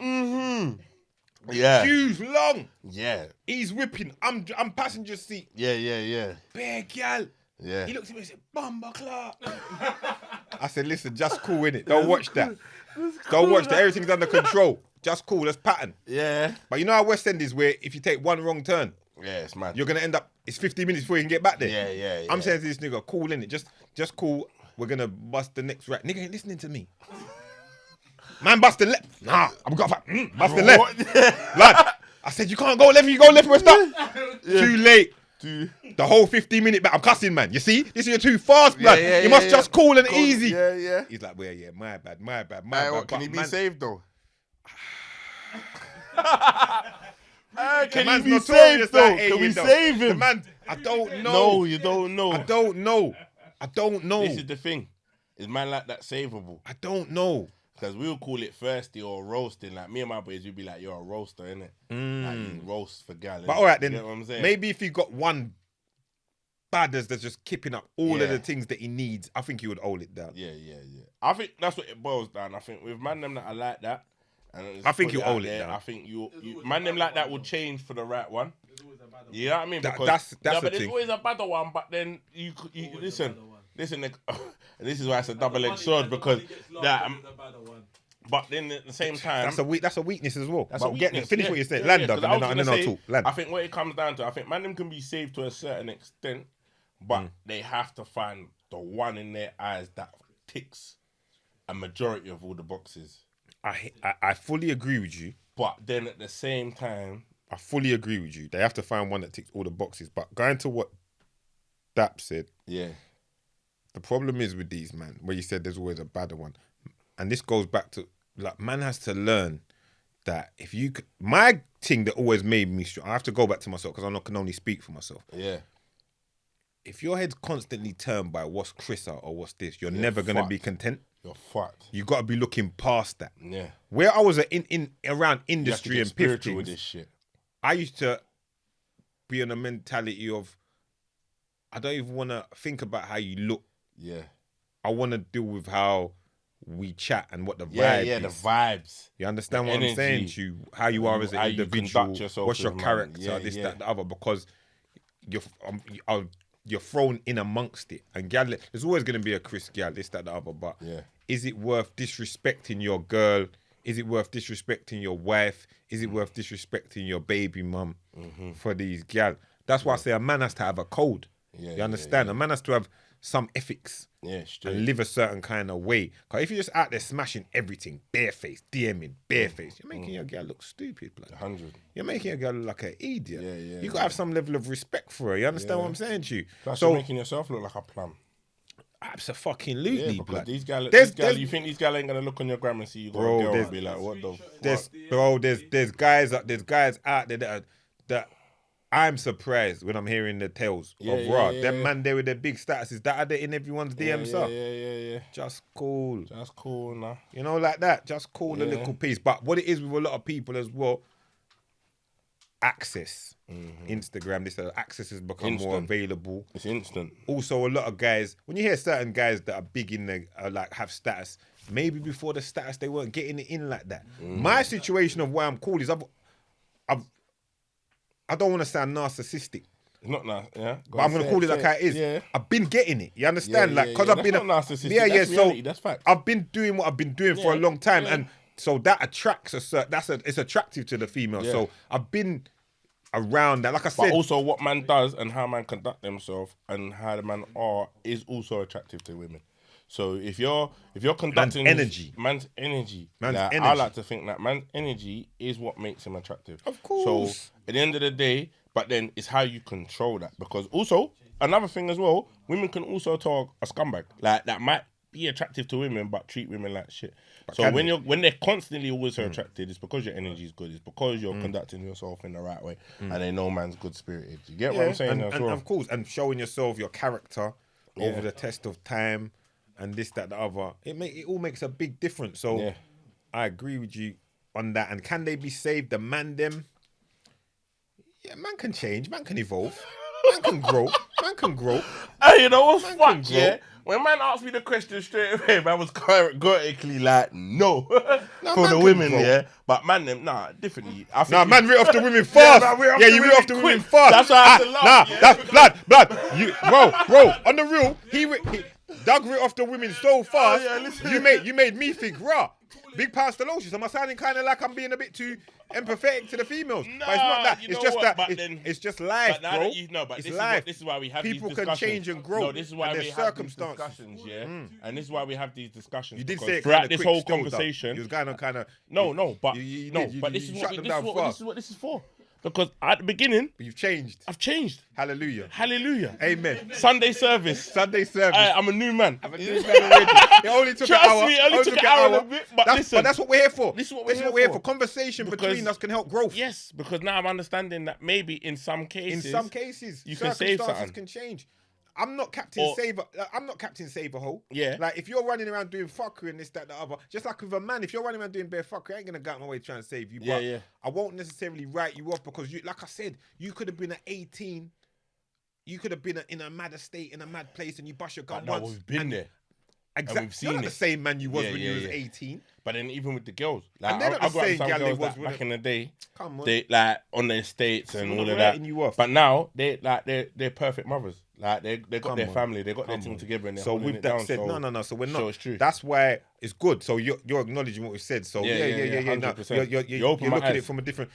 Speaker 3: Yeah.
Speaker 2: Shoes long.
Speaker 3: Yeah.
Speaker 2: He's whipping. I'm passenger seat.
Speaker 3: Yeah.
Speaker 2: Bare gal.
Speaker 3: Yeah.
Speaker 2: He looked at me and said, Bumba Clark. I said, listen, just cool, innit? Don't watch that. Don't watch that. Everything's under control. Just cool. That's pattern.
Speaker 3: Yeah.
Speaker 2: But you know how West End is where if you take one wrong turn,
Speaker 3: Yeah, it's mad.
Speaker 2: you're going to end up, it's 15 minutes before you can get back there.
Speaker 3: Yeah.
Speaker 2: I'm saying to this nigga, cool, innit? Just cool. We're going to bust the next right. Nigga ain't listening to me. Man, bust the left. Nah, I've got bust the left. Lad, I said, you can't go left. You go left, we're stuck. Too late. The whole 15-minute back. I'm cussing, man. You see? This is too fast, man. You must just cool and easy.
Speaker 3: Yeah.
Speaker 2: He's like, well, yeah, my bad.
Speaker 3: What, can he be saved though? Can he be saved though? Can we save him?
Speaker 2: The man, I don't know.
Speaker 3: No, you don't know.
Speaker 2: I don't know.
Speaker 3: This is the thing. Is man like that savable?
Speaker 2: I don't know.
Speaker 3: Because we'll call it thirsty or roasting. Like me and my boys, we'd be like, you're a roaster, innit? Like you roast for gal.
Speaker 2: But all right then,
Speaker 3: you know what I'm saying?
Speaker 2: maybe if he got one badders that's just keeping up all of
Speaker 3: Yeah.
Speaker 2: the things that he needs, I think he would hold it down.
Speaker 3: Yeah. I think that's what it boils down. I think with man them that are like that, and
Speaker 2: I think
Speaker 3: put
Speaker 2: you'll
Speaker 3: out
Speaker 2: hold it
Speaker 3: there,
Speaker 2: down.
Speaker 3: I think you man them like that will change for the right one. You know what I mean?
Speaker 2: That-
Speaker 3: Because,
Speaker 2: that's
Speaker 3: yeah,
Speaker 2: the
Speaker 3: but there's
Speaker 2: thing.
Speaker 3: always a better one. But then you listen, and this is why it's a double-edged sword because that. But then at the same time,
Speaker 2: That's a weakness as well.
Speaker 3: that's
Speaker 2: But
Speaker 3: a
Speaker 2: get-
Speaker 3: weakness.
Speaker 2: finish what you said. Land up,
Speaker 3: 'cause I was
Speaker 2: and then
Speaker 3: gonna
Speaker 2: I'll
Speaker 3: say,
Speaker 2: talk. Land.
Speaker 3: I think what it comes down to, I think man them can be saved to a certain extent, but they have to find the one in their eyes that ticks a majority of all the boxes.
Speaker 2: I fully agree with you.
Speaker 3: But then at the same time,
Speaker 2: I fully agree with you. They have to find one that ticks all the boxes. But going to what Dap said,
Speaker 3: yeah,
Speaker 2: the problem is with these, man, where you said there's always a badder one. And this goes back to, like, man has to learn that if you... My thing that always made me strong, I have to go back to myself because I can only speak for myself.
Speaker 3: yeah,
Speaker 2: If your head's constantly turned by what's Chrissa or what's this, you're never going to be content.
Speaker 3: you're fucked.
Speaker 2: You got to be looking past that.
Speaker 3: Yeah,
Speaker 2: Where I was in around
Speaker 3: you have to
Speaker 2: industry
Speaker 3: get
Speaker 2: and piff
Speaker 3: spiritual with
Speaker 2: things,
Speaker 3: this shit.
Speaker 2: I used to be on a mentality of, I don't even want to think about how you look.
Speaker 3: Yeah,
Speaker 2: I want to deal with how we chat and what the vibe
Speaker 3: yeah,
Speaker 2: is.
Speaker 3: the vibes.
Speaker 2: You understand
Speaker 3: the
Speaker 2: what I'm
Speaker 3: energy,
Speaker 2: saying to you? How you are as
Speaker 3: how
Speaker 2: an
Speaker 3: you
Speaker 2: individual,
Speaker 3: conduct yourself
Speaker 2: what's your
Speaker 3: with man.
Speaker 2: character,
Speaker 3: Yeah,
Speaker 2: this,
Speaker 3: yeah.
Speaker 2: that, the other, because you're thrown in amongst it. And gal, there's always going to be a Chris gal, this, that, the other, but
Speaker 3: Yeah.
Speaker 2: is it worth disrespecting your girl? Is it worth disrespecting your wife? Is it worth disrespecting your baby mum for these gal? That's why I say a man has to have a code.
Speaker 3: Yeah,
Speaker 2: You understand? A man has to have some ethics
Speaker 3: Yeah, straight.
Speaker 2: and live a certain kind of way. Because if you're just out there smashing everything, barefaced, DMing, barefaced, you're making your girl look stupid, blood.
Speaker 3: 100.
Speaker 2: You're making your girl look like an idiot.
Speaker 3: Yeah,
Speaker 2: You gotta have some level of respect for her. You understand what I'm saying to you?
Speaker 3: Plus,
Speaker 2: So
Speaker 3: you're making yourself look like a plum.
Speaker 2: absolutely,
Speaker 3: Yeah, because
Speaker 2: blood.
Speaker 3: these gal,
Speaker 2: There's-
Speaker 3: you think these gal ain't gonna look on your gram and see you got
Speaker 2: Bro,
Speaker 3: a girl
Speaker 2: there's-
Speaker 3: and be like, what the?
Speaker 2: There's guys out there that I'm surprised when I'm hearing the tales
Speaker 3: Yeah,
Speaker 2: of
Speaker 3: yeah,
Speaker 2: raw.
Speaker 3: yeah,
Speaker 2: Them
Speaker 3: yeah.
Speaker 2: man there with their big statuses that are there in everyone's DMs up.
Speaker 3: Yeah.
Speaker 2: Just cool.
Speaker 3: That's cool, nah.
Speaker 2: You know, like that. Just cool a
Speaker 3: Yeah.
Speaker 2: little piece. But what it is with a lot of people as well, access. Instagram, access has become more
Speaker 3: Instant.
Speaker 2: available.
Speaker 3: It's instant.
Speaker 2: Also, a lot of guys, when you hear certain guys that are big in the, like have status, maybe before the status they weren't getting it in like that. My situation of why I'm cool is I don't want to sound narcissistic,
Speaker 3: It's not nice, yeah.
Speaker 2: but I'm going to call it like how it is.
Speaker 3: Yeah.
Speaker 2: I've been getting it. You understand?
Speaker 3: Yeah,
Speaker 2: like,
Speaker 3: yeah,
Speaker 2: because
Speaker 3: yeah.
Speaker 2: I've been
Speaker 3: That's not narcissistic.
Speaker 2: Yeah,
Speaker 3: That's
Speaker 2: so
Speaker 3: reality. That's fact.
Speaker 2: I've been doing what I've been doing for a
Speaker 3: Yeah,
Speaker 2: long time,
Speaker 3: yeah.
Speaker 2: and so that attracts it's attractive to the female.
Speaker 3: Yeah.
Speaker 2: So I've been around that. Like I
Speaker 3: But
Speaker 2: said,
Speaker 3: also what man does and how man conduct themselves and how the man are is also attractive to women. So if you're conducting
Speaker 2: energy.
Speaker 3: man's energy.
Speaker 2: Man's
Speaker 3: like, I
Speaker 2: energy.
Speaker 3: like to think that man's energy is what makes him attractive.
Speaker 2: Of course.
Speaker 3: So at the end of the day, but then it's how you control that. Because also another thing as well, women can also talk a scumbag. Like that might be attractive to women but treat women like shit. So
Speaker 2: can
Speaker 3: when they're constantly always so attracted, it's because your energy is good. It's because you're conducting yourself in the right way, and they know man's good spirited. You get what I'm saying?
Speaker 2: and,
Speaker 3: as well?
Speaker 2: of course, and showing yourself your character over the test of time, and this, that, the other. It all makes a big difference. So
Speaker 3: Yeah.
Speaker 2: I agree with you on that. And can they be saved? The man them. Yeah, man can change. Man can evolve. Man can grow. Man can grow.
Speaker 3: Hey, you know what's
Speaker 2: Man can
Speaker 3: fucked,
Speaker 2: grow.
Speaker 3: yeah? When man asked me the question straight away, man was categorically like, no, for
Speaker 2: man
Speaker 3: the
Speaker 2: can
Speaker 3: women,
Speaker 2: grow.
Speaker 3: yeah. But man, them, differently. I think
Speaker 2: Nah,
Speaker 3: you-
Speaker 2: man, read off the women fast.
Speaker 3: man, read off
Speaker 2: Yeah,
Speaker 3: the
Speaker 2: you read
Speaker 3: women
Speaker 2: off the women
Speaker 3: quick.
Speaker 2: fast.
Speaker 3: That's why I had to laugh,
Speaker 2: Nah,
Speaker 3: yeah.
Speaker 2: that's blood. You, bro, on the real, Doug read off the women so fast.
Speaker 3: yeah, listen.
Speaker 2: You made me think, rah. Big Pastelocious. Am I sounding kind of like I'm being a bit too empathetic to the females? But it's not that.
Speaker 3: you
Speaker 2: It's
Speaker 3: know
Speaker 2: just
Speaker 3: what,
Speaker 2: that.
Speaker 3: but
Speaker 2: It's,
Speaker 3: then-
Speaker 2: it's just life,
Speaker 3: But now
Speaker 2: bro.
Speaker 3: that you know, but
Speaker 2: it's
Speaker 3: this
Speaker 2: life.
Speaker 3: is why we have
Speaker 2: People
Speaker 3: these
Speaker 2: can
Speaker 3: discussions.
Speaker 2: change and grow.
Speaker 3: No, this is why
Speaker 2: and
Speaker 3: we
Speaker 2: there's
Speaker 3: have these
Speaker 2: circumstances.
Speaker 3: discussions, yeah. And this is why we have these discussions.
Speaker 2: You did
Speaker 3: because
Speaker 2: say it
Speaker 3: throughout
Speaker 2: kinda
Speaker 3: this
Speaker 2: quick
Speaker 3: whole
Speaker 2: still, though.
Speaker 3: conversation.
Speaker 2: You was kind of.
Speaker 3: No, but
Speaker 2: you
Speaker 3: no,
Speaker 2: did. You-
Speaker 3: but
Speaker 2: you
Speaker 3: this is
Speaker 2: shut
Speaker 3: what
Speaker 2: them
Speaker 3: this is
Speaker 2: down
Speaker 3: what
Speaker 2: fast.
Speaker 3: this is what this is for. Because at the beginning,
Speaker 2: But you've changed.
Speaker 3: I've changed.
Speaker 2: Hallelujah.
Speaker 3: Hallelujah.
Speaker 2: Amen.
Speaker 3: Sunday service.
Speaker 2: Sunday service.
Speaker 3: I'm a new man.
Speaker 2: It only took
Speaker 3: Trust
Speaker 2: an hour.
Speaker 3: me, it only took an hour and a bit, but listen.
Speaker 2: that's what we're here for.
Speaker 3: This is what
Speaker 2: This
Speaker 3: we're
Speaker 2: is what
Speaker 3: here
Speaker 2: we're here for. Conversation
Speaker 3: Because-
Speaker 2: between us can help growth.
Speaker 3: Yes, because now I'm understanding that maybe in some
Speaker 2: In
Speaker 3: cases,
Speaker 2: some cases,
Speaker 3: you can save
Speaker 2: circumstances
Speaker 3: something.
Speaker 2: can change. I'm not Captain
Speaker 3: Or-
Speaker 2: Saver. I'm not Captain Saverhole.
Speaker 3: Yeah.
Speaker 2: Like if you're running around doing fuckery and this, that, the other, just like with a man, if you're running around doing bare fuckery, I ain't gonna go out my way trying to save you.
Speaker 3: Yeah,
Speaker 2: but
Speaker 3: yeah.
Speaker 2: I won't necessarily write you off because you, like I said, you could have been at 18. You could have been in a mad estate, in a mad place, and you bust your gun
Speaker 3: no,
Speaker 2: once.
Speaker 3: we've been there.
Speaker 2: Exactly.
Speaker 3: we've
Speaker 2: You're
Speaker 3: seen
Speaker 2: not
Speaker 3: it.
Speaker 2: the same man you was
Speaker 3: Yeah,
Speaker 2: when
Speaker 3: yeah,
Speaker 2: you was
Speaker 3: yeah.
Speaker 2: 18.
Speaker 3: But then even with the girls, like
Speaker 2: And they're not
Speaker 3: I
Speaker 2: the
Speaker 3: got
Speaker 2: same
Speaker 3: some
Speaker 2: gal they
Speaker 3: girls
Speaker 2: was
Speaker 3: that
Speaker 2: with
Speaker 3: back
Speaker 2: it.
Speaker 3: in the day,
Speaker 2: Come on.
Speaker 3: they like on their estates and
Speaker 2: I'm
Speaker 3: all
Speaker 2: not
Speaker 3: of that.
Speaker 2: writing you off.
Speaker 3: But now they're perfect mothers. Like they got
Speaker 2: Come
Speaker 3: their
Speaker 2: on.
Speaker 3: family, they got their
Speaker 2: Come
Speaker 3: team
Speaker 2: on.
Speaker 3: together, and they're
Speaker 2: So
Speaker 3: holding
Speaker 2: with
Speaker 3: it
Speaker 2: that
Speaker 3: down.
Speaker 2: said,
Speaker 3: so,
Speaker 2: no. So we're not.
Speaker 3: So it's true.
Speaker 2: That's why it's good. So you're acknowledging what we said. So
Speaker 3: Yeah,
Speaker 2: yeah. No,
Speaker 3: 100%.
Speaker 2: you're
Speaker 3: You open
Speaker 2: you're
Speaker 3: my
Speaker 2: looking at it
Speaker 3: eyes.
Speaker 2: from a different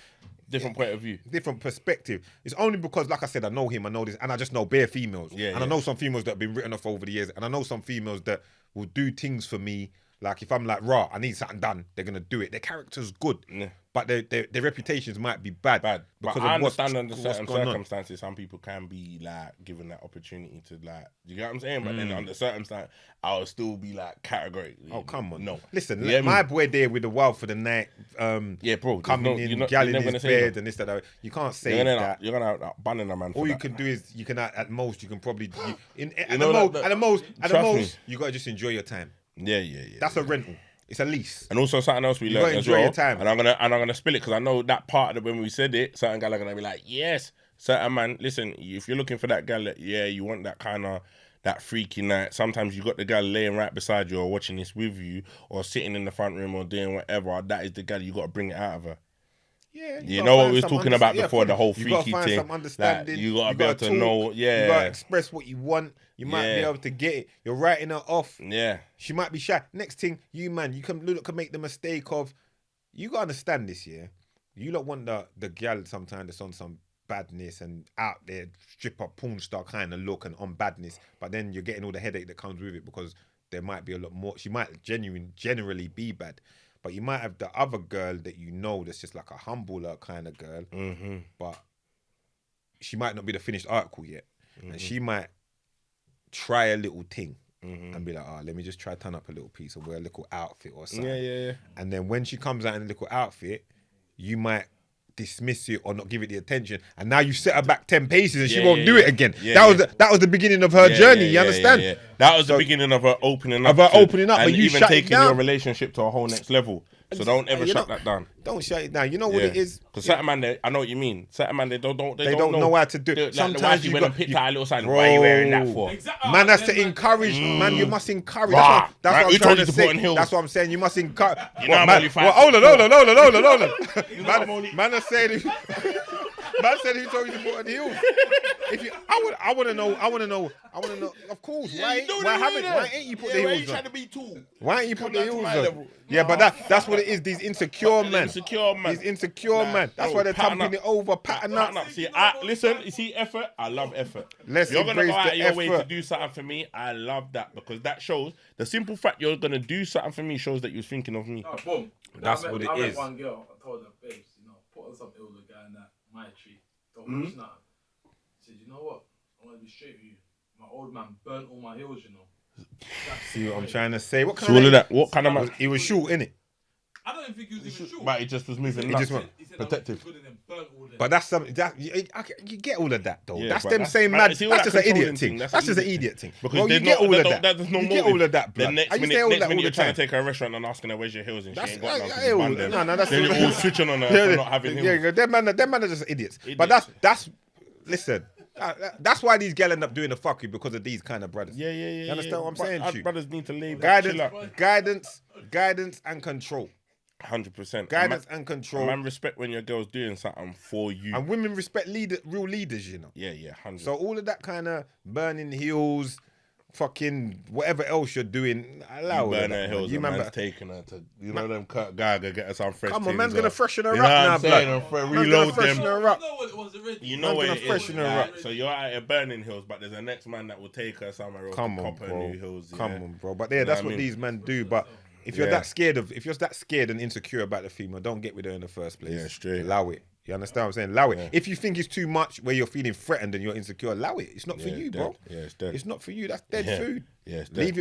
Speaker 3: Different point of view.
Speaker 2: perspective. It's only because, like I said, I know him, I know this, and I just know bare females.
Speaker 3: Yeah,
Speaker 2: and I
Speaker 3: yeah.
Speaker 2: know some females that have been written off over the years, and I know some females that will do things for me. Like if I'm like, raw, I need something done, they're gonna do it. Their character's good,
Speaker 3: Yeah.
Speaker 2: but their reputations might be bad.
Speaker 3: But
Speaker 2: because
Speaker 3: I
Speaker 2: of what's
Speaker 3: understand under
Speaker 2: what's
Speaker 3: certain
Speaker 2: gone on.
Speaker 3: circumstances, some people can be like given that opportunity to like. Do you get what I'm saying? But then under circumstances, I'll still be like categorically.
Speaker 2: Oh come on,
Speaker 3: no.
Speaker 2: Listen,
Speaker 3: You get
Speaker 2: my
Speaker 3: me?
Speaker 2: boy there with the wild for the night.
Speaker 3: Yeah, bro. there's
Speaker 2: Coming
Speaker 3: no-
Speaker 2: in,
Speaker 3: you're not-
Speaker 2: gal
Speaker 3: you're
Speaker 2: in
Speaker 3: never
Speaker 2: his
Speaker 3: gonna say
Speaker 2: bed
Speaker 3: no.
Speaker 2: and this that. You can't say
Speaker 3: You're
Speaker 2: that.
Speaker 3: gonna banning a man. For
Speaker 2: All you
Speaker 3: that.
Speaker 2: can do is you can at most you can probably at
Speaker 3: know
Speaker 2: the
Speaker 3: that-
Speaker 2: most
Speaker 3: trust me.
Speaker 2: you gotta just enjoy your time.
Speaker 3: Yeah.
Speaker 2: That's a rental. It's a lease.
Speaker 3: And also something else we
Speaker 2: You
Speaker 3: learned
Speaker 2: gotta
Speaker 3: as
Speaker 2: enjoy
Speaker 3: well.
Speaker 2: your time.
Speaker 3: And I'm gonna spill it because I know that part of it when we said it, certain gal are gonna be like, yes, certain man. Listen, if you're looking for that gal, that, yeah, you want that kind of that freaky night. Sometimes you got the gal laying right beside you or watching this with you or sitting in the front room or doing whatever. That is the gal you got to bring it out of her.
Speaker 2: Yeah,
Speaker 3: You
Speaker 2: gotta
Speaker 3: know what
Speaker 2: find
Speaker 3: we was
Speaker 2: some
Speaker 3: talking about
Speaker 2: yeah,
Speaker 3: before, the
Speaker 2: fully.
Speaker 3: whole
Speaker 2: You gotta
Speaker 3: freaky
Speaker 2: find
Speaker 3: thing.
Speaker 2: some understanding.
Speaker 3: Like, you gotta be able to
Speaker 2: talk,
Speaker 3: know, yeah.
Speaker 2: You gotta express what you want. You might be
Speaker 3: Yeah.
Speaker 2: able to get it. You're writing her off.
Speaker 3: Yeah.
Speaker 2: She might be shy. Next thing, you can make the mistake of. You gotta understand this, yeah. You don't want the gal sometimes that's on some badness and out there stripper porn star kind of look and on badness, but then you're getting all the headache that comes with it because there might be a lot more. She might generally be bad. But you might have the other girl that you know that's just like a humbler kind of girl, but she might not be the finished article yet. And she might try a little thing and be like, let me just try turn up a little piece or wear a little outfit or something.
Speaker 3: Yeah.
Speaker 2: And then when she comes out in a little outfit, you might dismiss it or not give it the attention. And now you set her back 10 paces and she won't do it again. That was the beginning of her journey, you understand?
Speaker 3: Yeah. That was the beginning of her opening up.
Speaker 2: Of her opening up,
Speaker 3: and
Speaker 2: but you
Speaker 3: even
Speaker 2: shut it
Speaker 3: taking
Speaker 2: down.
Speaker 3: your relationship to a whole next level. So don't ever
Speaker 2: You're
Speaker 3: shut
Speaker 2: not-
Speaker 3: that down.
Speaker 2: Don't shut it down. You know what it is?
Speaker 3: Because certain man, I know what you mean. Certain man, they don't
Speaker 2: don't know how to do it.
Speaker 3: Like
Speaker 2: Sometimes
Speaker 3: the wifey
Speaker 2: you
Speaker 3: went
Speaker 2: got-
Speaker 3: and picked
Speaker 2: you-
Speaker 3: out a little sign. Why are you wearing that for?
Speaker 4: Exactly.
Speaker 2: Man has to encourage, man. You must encourage.
Speaker 3: Rah.
Speaker 2: That's
Speaker 3: Right,
Speaker 2: what
Speaker 3: who
Speaker 2: I'm
Speaker 3: told
Speaker 2: trying
Speaker 3: you
Speaker 2: to
Speaker 3: to put on
Speaker 2: say.
Speaker 3: heels?
Speaker 2: That's what I'm saying. You must encourage.
Speaker 3: You know I'm only 5'4".
Speaker 2: Hold on.
Speaker 3: I'm only-
Speaker 2: Man has said. Man said he told you to put on heels. I want to know. Of course, why ain't you put the
Speaker 3: Why you
Speaker 2: heels
Speaker 3: trying
Speaker 2: on?
Speaker 3: to be tall?
Speaker 2: Why ain't you put the
Speaker 3: down to
Speaker 2: heels
Speaker 3: my
Speaker 2: on?
Speaker 3: level.
Speaker 2: Yeah, but that's what it is. These insecure men.
Speaker 3: Insecure man.
Speaker 2: These insecure man. That's
Speaker 3: bro,
Speaker 2: why they're
Speaker 3: pattern
Speaker 2: tumping
Speaker 3: up.
Speaker 2: it over, pattern up.
Speaker 3: See, listen, you see effort? I love effort.
Speaker 2: Let's
Speaker 3: You're going to
Speaker 2: embrace
Speaker 3: go out
Speaker 2: the
Speaker 3: of your way to
Speaker 2: effort.
Speaker 3: do something for me. I love that because that shows the simple fact you're going to do something for me shows that you're thinking of me.
Speaker 4: Oh, boom.
Speaker 2: That's
Speaker 4: I met,
Speaker 2: what it
Speaker 4: I met
Speaker 2: is.
Speaker 4: one girl. I told her, babes, put on some older guy in that my tree. Don't
Speaker 2: Mm-hmm.
Speaker 4: push nothing. She said, you know what? I want to be straight with you. My old man burnt all my heels,
Speaker 2: See what I'm trying to say? What
Speaker 3: So
Speaker 2: kind
Speaker 3: all
Speaker 2: of
Speaker 3: of that, what kind of man?
Speaker 2: He was short, innit?
Speaker 4: I don't even think he was even short.
Speaker 3: But he just was moving
Speaker 2: He
Speaker 3: nuts.
Speaker 2: just went
Speaker 4: He said,
Speaker 3: protective.
Speaker 4: I was good and then burnt all them.
Speaker 2: But that's something that you get all of that though.
Speaker 3: Yeah,
Speaker 2: that's
Speaker 3: but
Speaker 2: them
Speaker 3: that's-
Speaker 2: saying
Speaker 3: but
Speaker 2: mad.
Speaker 3: see, all
Speaker 2: That's
Speaker 3: that
Speaker 2: just an
Speaker 3: controlling
Speaker 2: idiot
Speaker 3: thing,
Speaker 2: thing.
Speaker 3: that's
Speaker 2: That's
Speaker 3: an
Speaker 2: just an
Speaker 3: idiot
Speaker 2: idiot thing.
Speaker 3: Because
Speaker 2: Well, you
Speaker 3: there's
Speaker 2: get
Speaker 3: no-
Speaker 2: all of
Speaker 3: that-
Speaker 2: that.
Speaker 3: there's no
Speaker 2: You get
Speaker 3: motive.
Speaker 2: all of that, blood.
Speaker 3: Then next
Speaker 2: I used to
Speaker 3: minute,
Speaker 2: say all
Speaker 3: next
Speaker 2: that
Speaker 3: minute
Speaker 2: all
Speaker 3: you're
Speaker 2: the
Speaker 3: trying
Speaker 2: time.
Speaker 3: to take her a restaurant and asking her where's your heels and she
Speaker 2: That's
Speaker 3: ain't got none. 'cause
Speaker 2: yeah,
Speaker 3: you
Speaker 2: all-
Speaker 3: banned them.
Speaker 2: no, that's
Speaker 3: Then you're all switching on her for not having heels.
Speaker 2: Yeah, them man are just idiots. But
Speaker 3: Idiots.
Speaker 2: that's listen. That's why these gal end up doing the fucking because of these kind of brothers.
Speaker 3: Yeah.
Speaker 2: You understand what I'm saying to you?
Speaker 3: Brothers need to lay back, chill out.
Speaker 2: Guidance and control.
Speaker 3: 100%.
Speaker 2: Guidance and control.
Speaker 3: Man, respect when your girl's doing something for you.
Speaker 2: And women respect real leaders, you know.
Speaker 3: Yeah, 100.
Speaker 2: So all of that kind of burning heels, fucking whatever else you're doing, allow
Speaker 3: you burn
Speaker 2: that,
Speaker 3: her heels,
Speaker 2: you
Speaker 3: and
Speaker 2: man
Speaker 3: man's taking her to, them Kurt Geiger, get her some fresh
Speaker 2: Come on,
Speaker 3: things
Speaker 2: man's gonna
Speaker 3: off.
Speaker 2: freshen her
Speaker 3: You
Speaker 2: up
Speaker 3: know what
Speaker 2: now,
Speaker 3: I'm saying?
Speaker 2: blood.
Speaker 3: And for
Speaker 2: Man's gonna
Speaker 3: reload
Speaker 2: freshen
Speaker 3: them.
Speaker 2: her up.
Speaker 4: You know what it was already.
Speaker 3: You know
Speaker 2: Man's
Speaker 3: what
Speaker 2: gonna
Speaker 3: it is.
Speaker 2: freshen her
Speaker 3: Like,
Speaker 2: up.
Speaker 3: so you're out at burning hills, but there's a next man that will take her somewhere else
Speaker 2: Come
Speaker 3: to
Speaker 2: on,
Speaker 3: cop her
Speaker 2: bro.
Speaker 3: new hills.
Speaker 2: Come
Speaker 3: yeah.
Speaker 2: on, bro. But yeah,
Speaker 3: You know
Speaker 2: that's
Speaker 3: what I
Speaker 2: what
Speaker 3: mean?
Speaker 2: these men do. But if you're that scared and insecure about the female, don't get with her in the first place.
Speaker 3: Yeah, straight.
Speaker 2: Allow it. You understand what I'm saying? Allow it.
Speaker 3: Yeah.
Speaker 2: If you think it's too much where you're feeling threatened and you're insecure, allow it. It's not for
Speaker 3: Yeah,
Speaker 2: you,
Speaker 3: dead.
Speaker 2: bro.
Speaker 3: Yeah, it's dead.
Speaker 2: It's not for you. That's dead
Speaker 3: Yeah.
Speaker 2: food.
Speaker 3: Yeah, it's dead.
Speaker 2: leave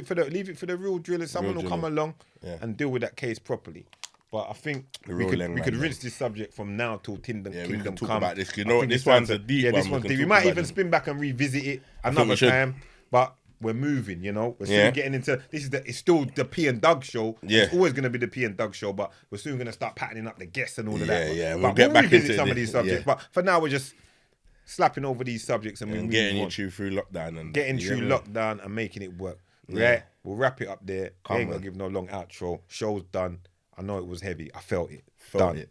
Speaker 2: it for the real drillers. Someone will come along and deal with that case properly. But I think we could rinse this subject from now till Kingdom
Speaker 3: we can talk
Speaker 2: Come.
Speaker 3: about this. You
Speaker 2: I
Speaker 3: know,
Speaker 2: think
Speaker 3: this
Speaker 2: it's time
Speaker 3: one's a deep one.
Speaker 2: this
Speaker 3: We
Speaker 2: one's
Speaker 3: can
Speaker 2: deep. We
Speaker 3: talk
Speaker 2: might
Speaker 3: about
Speaker 2: even
Speaker 3: this.
Speaker 2: spin back and revisit it
Speaker 3: think
Speaker 2: another
Speaker 3: we should.
Speaker 2: time. But we're moving, you know. We're soon
Speaker 3: Yeah.
Speaker 2: getting into it's still the P and Doug show.
Speaker 3: Yeah.
Speaker 2: It's always going to be the P and Doug show, but we're soon going to start patterning up the guests and all of that.
Speaker 3: Yeah.
Speaker 2: But
Speaker 3: We'll get back
Speaker 2: revisit
Speaker 3: into
Speaker 2: some of
Speaker 3: this,
Speaker 2: these subjects.
Speaker 3: yeah.
Speaker 2: But for now, we're just slapping over these subjects and
Speaker 3: And
Speaker 2: we're
Speaker 3: getting you
Speaker 2: on.
Speaker 3: through lockdown and
Speaker 2: Getting
Speaker 3: you
Speaker 2: through
Speaker 3: know?
Speaker 2: lockdown and making it work.
Speaker 3: Yeah.
Speaker 2: Right? We'll wrap it up there.
Speaker 3: Come
Speaker 2: We ain't
Speaker 3: on.
Speaker 2: gonna give no long outro. Show's done. I know it was heavy. I felt it.
Speaker 3: Felt
Speaker 2: done.
Speaker 3: it.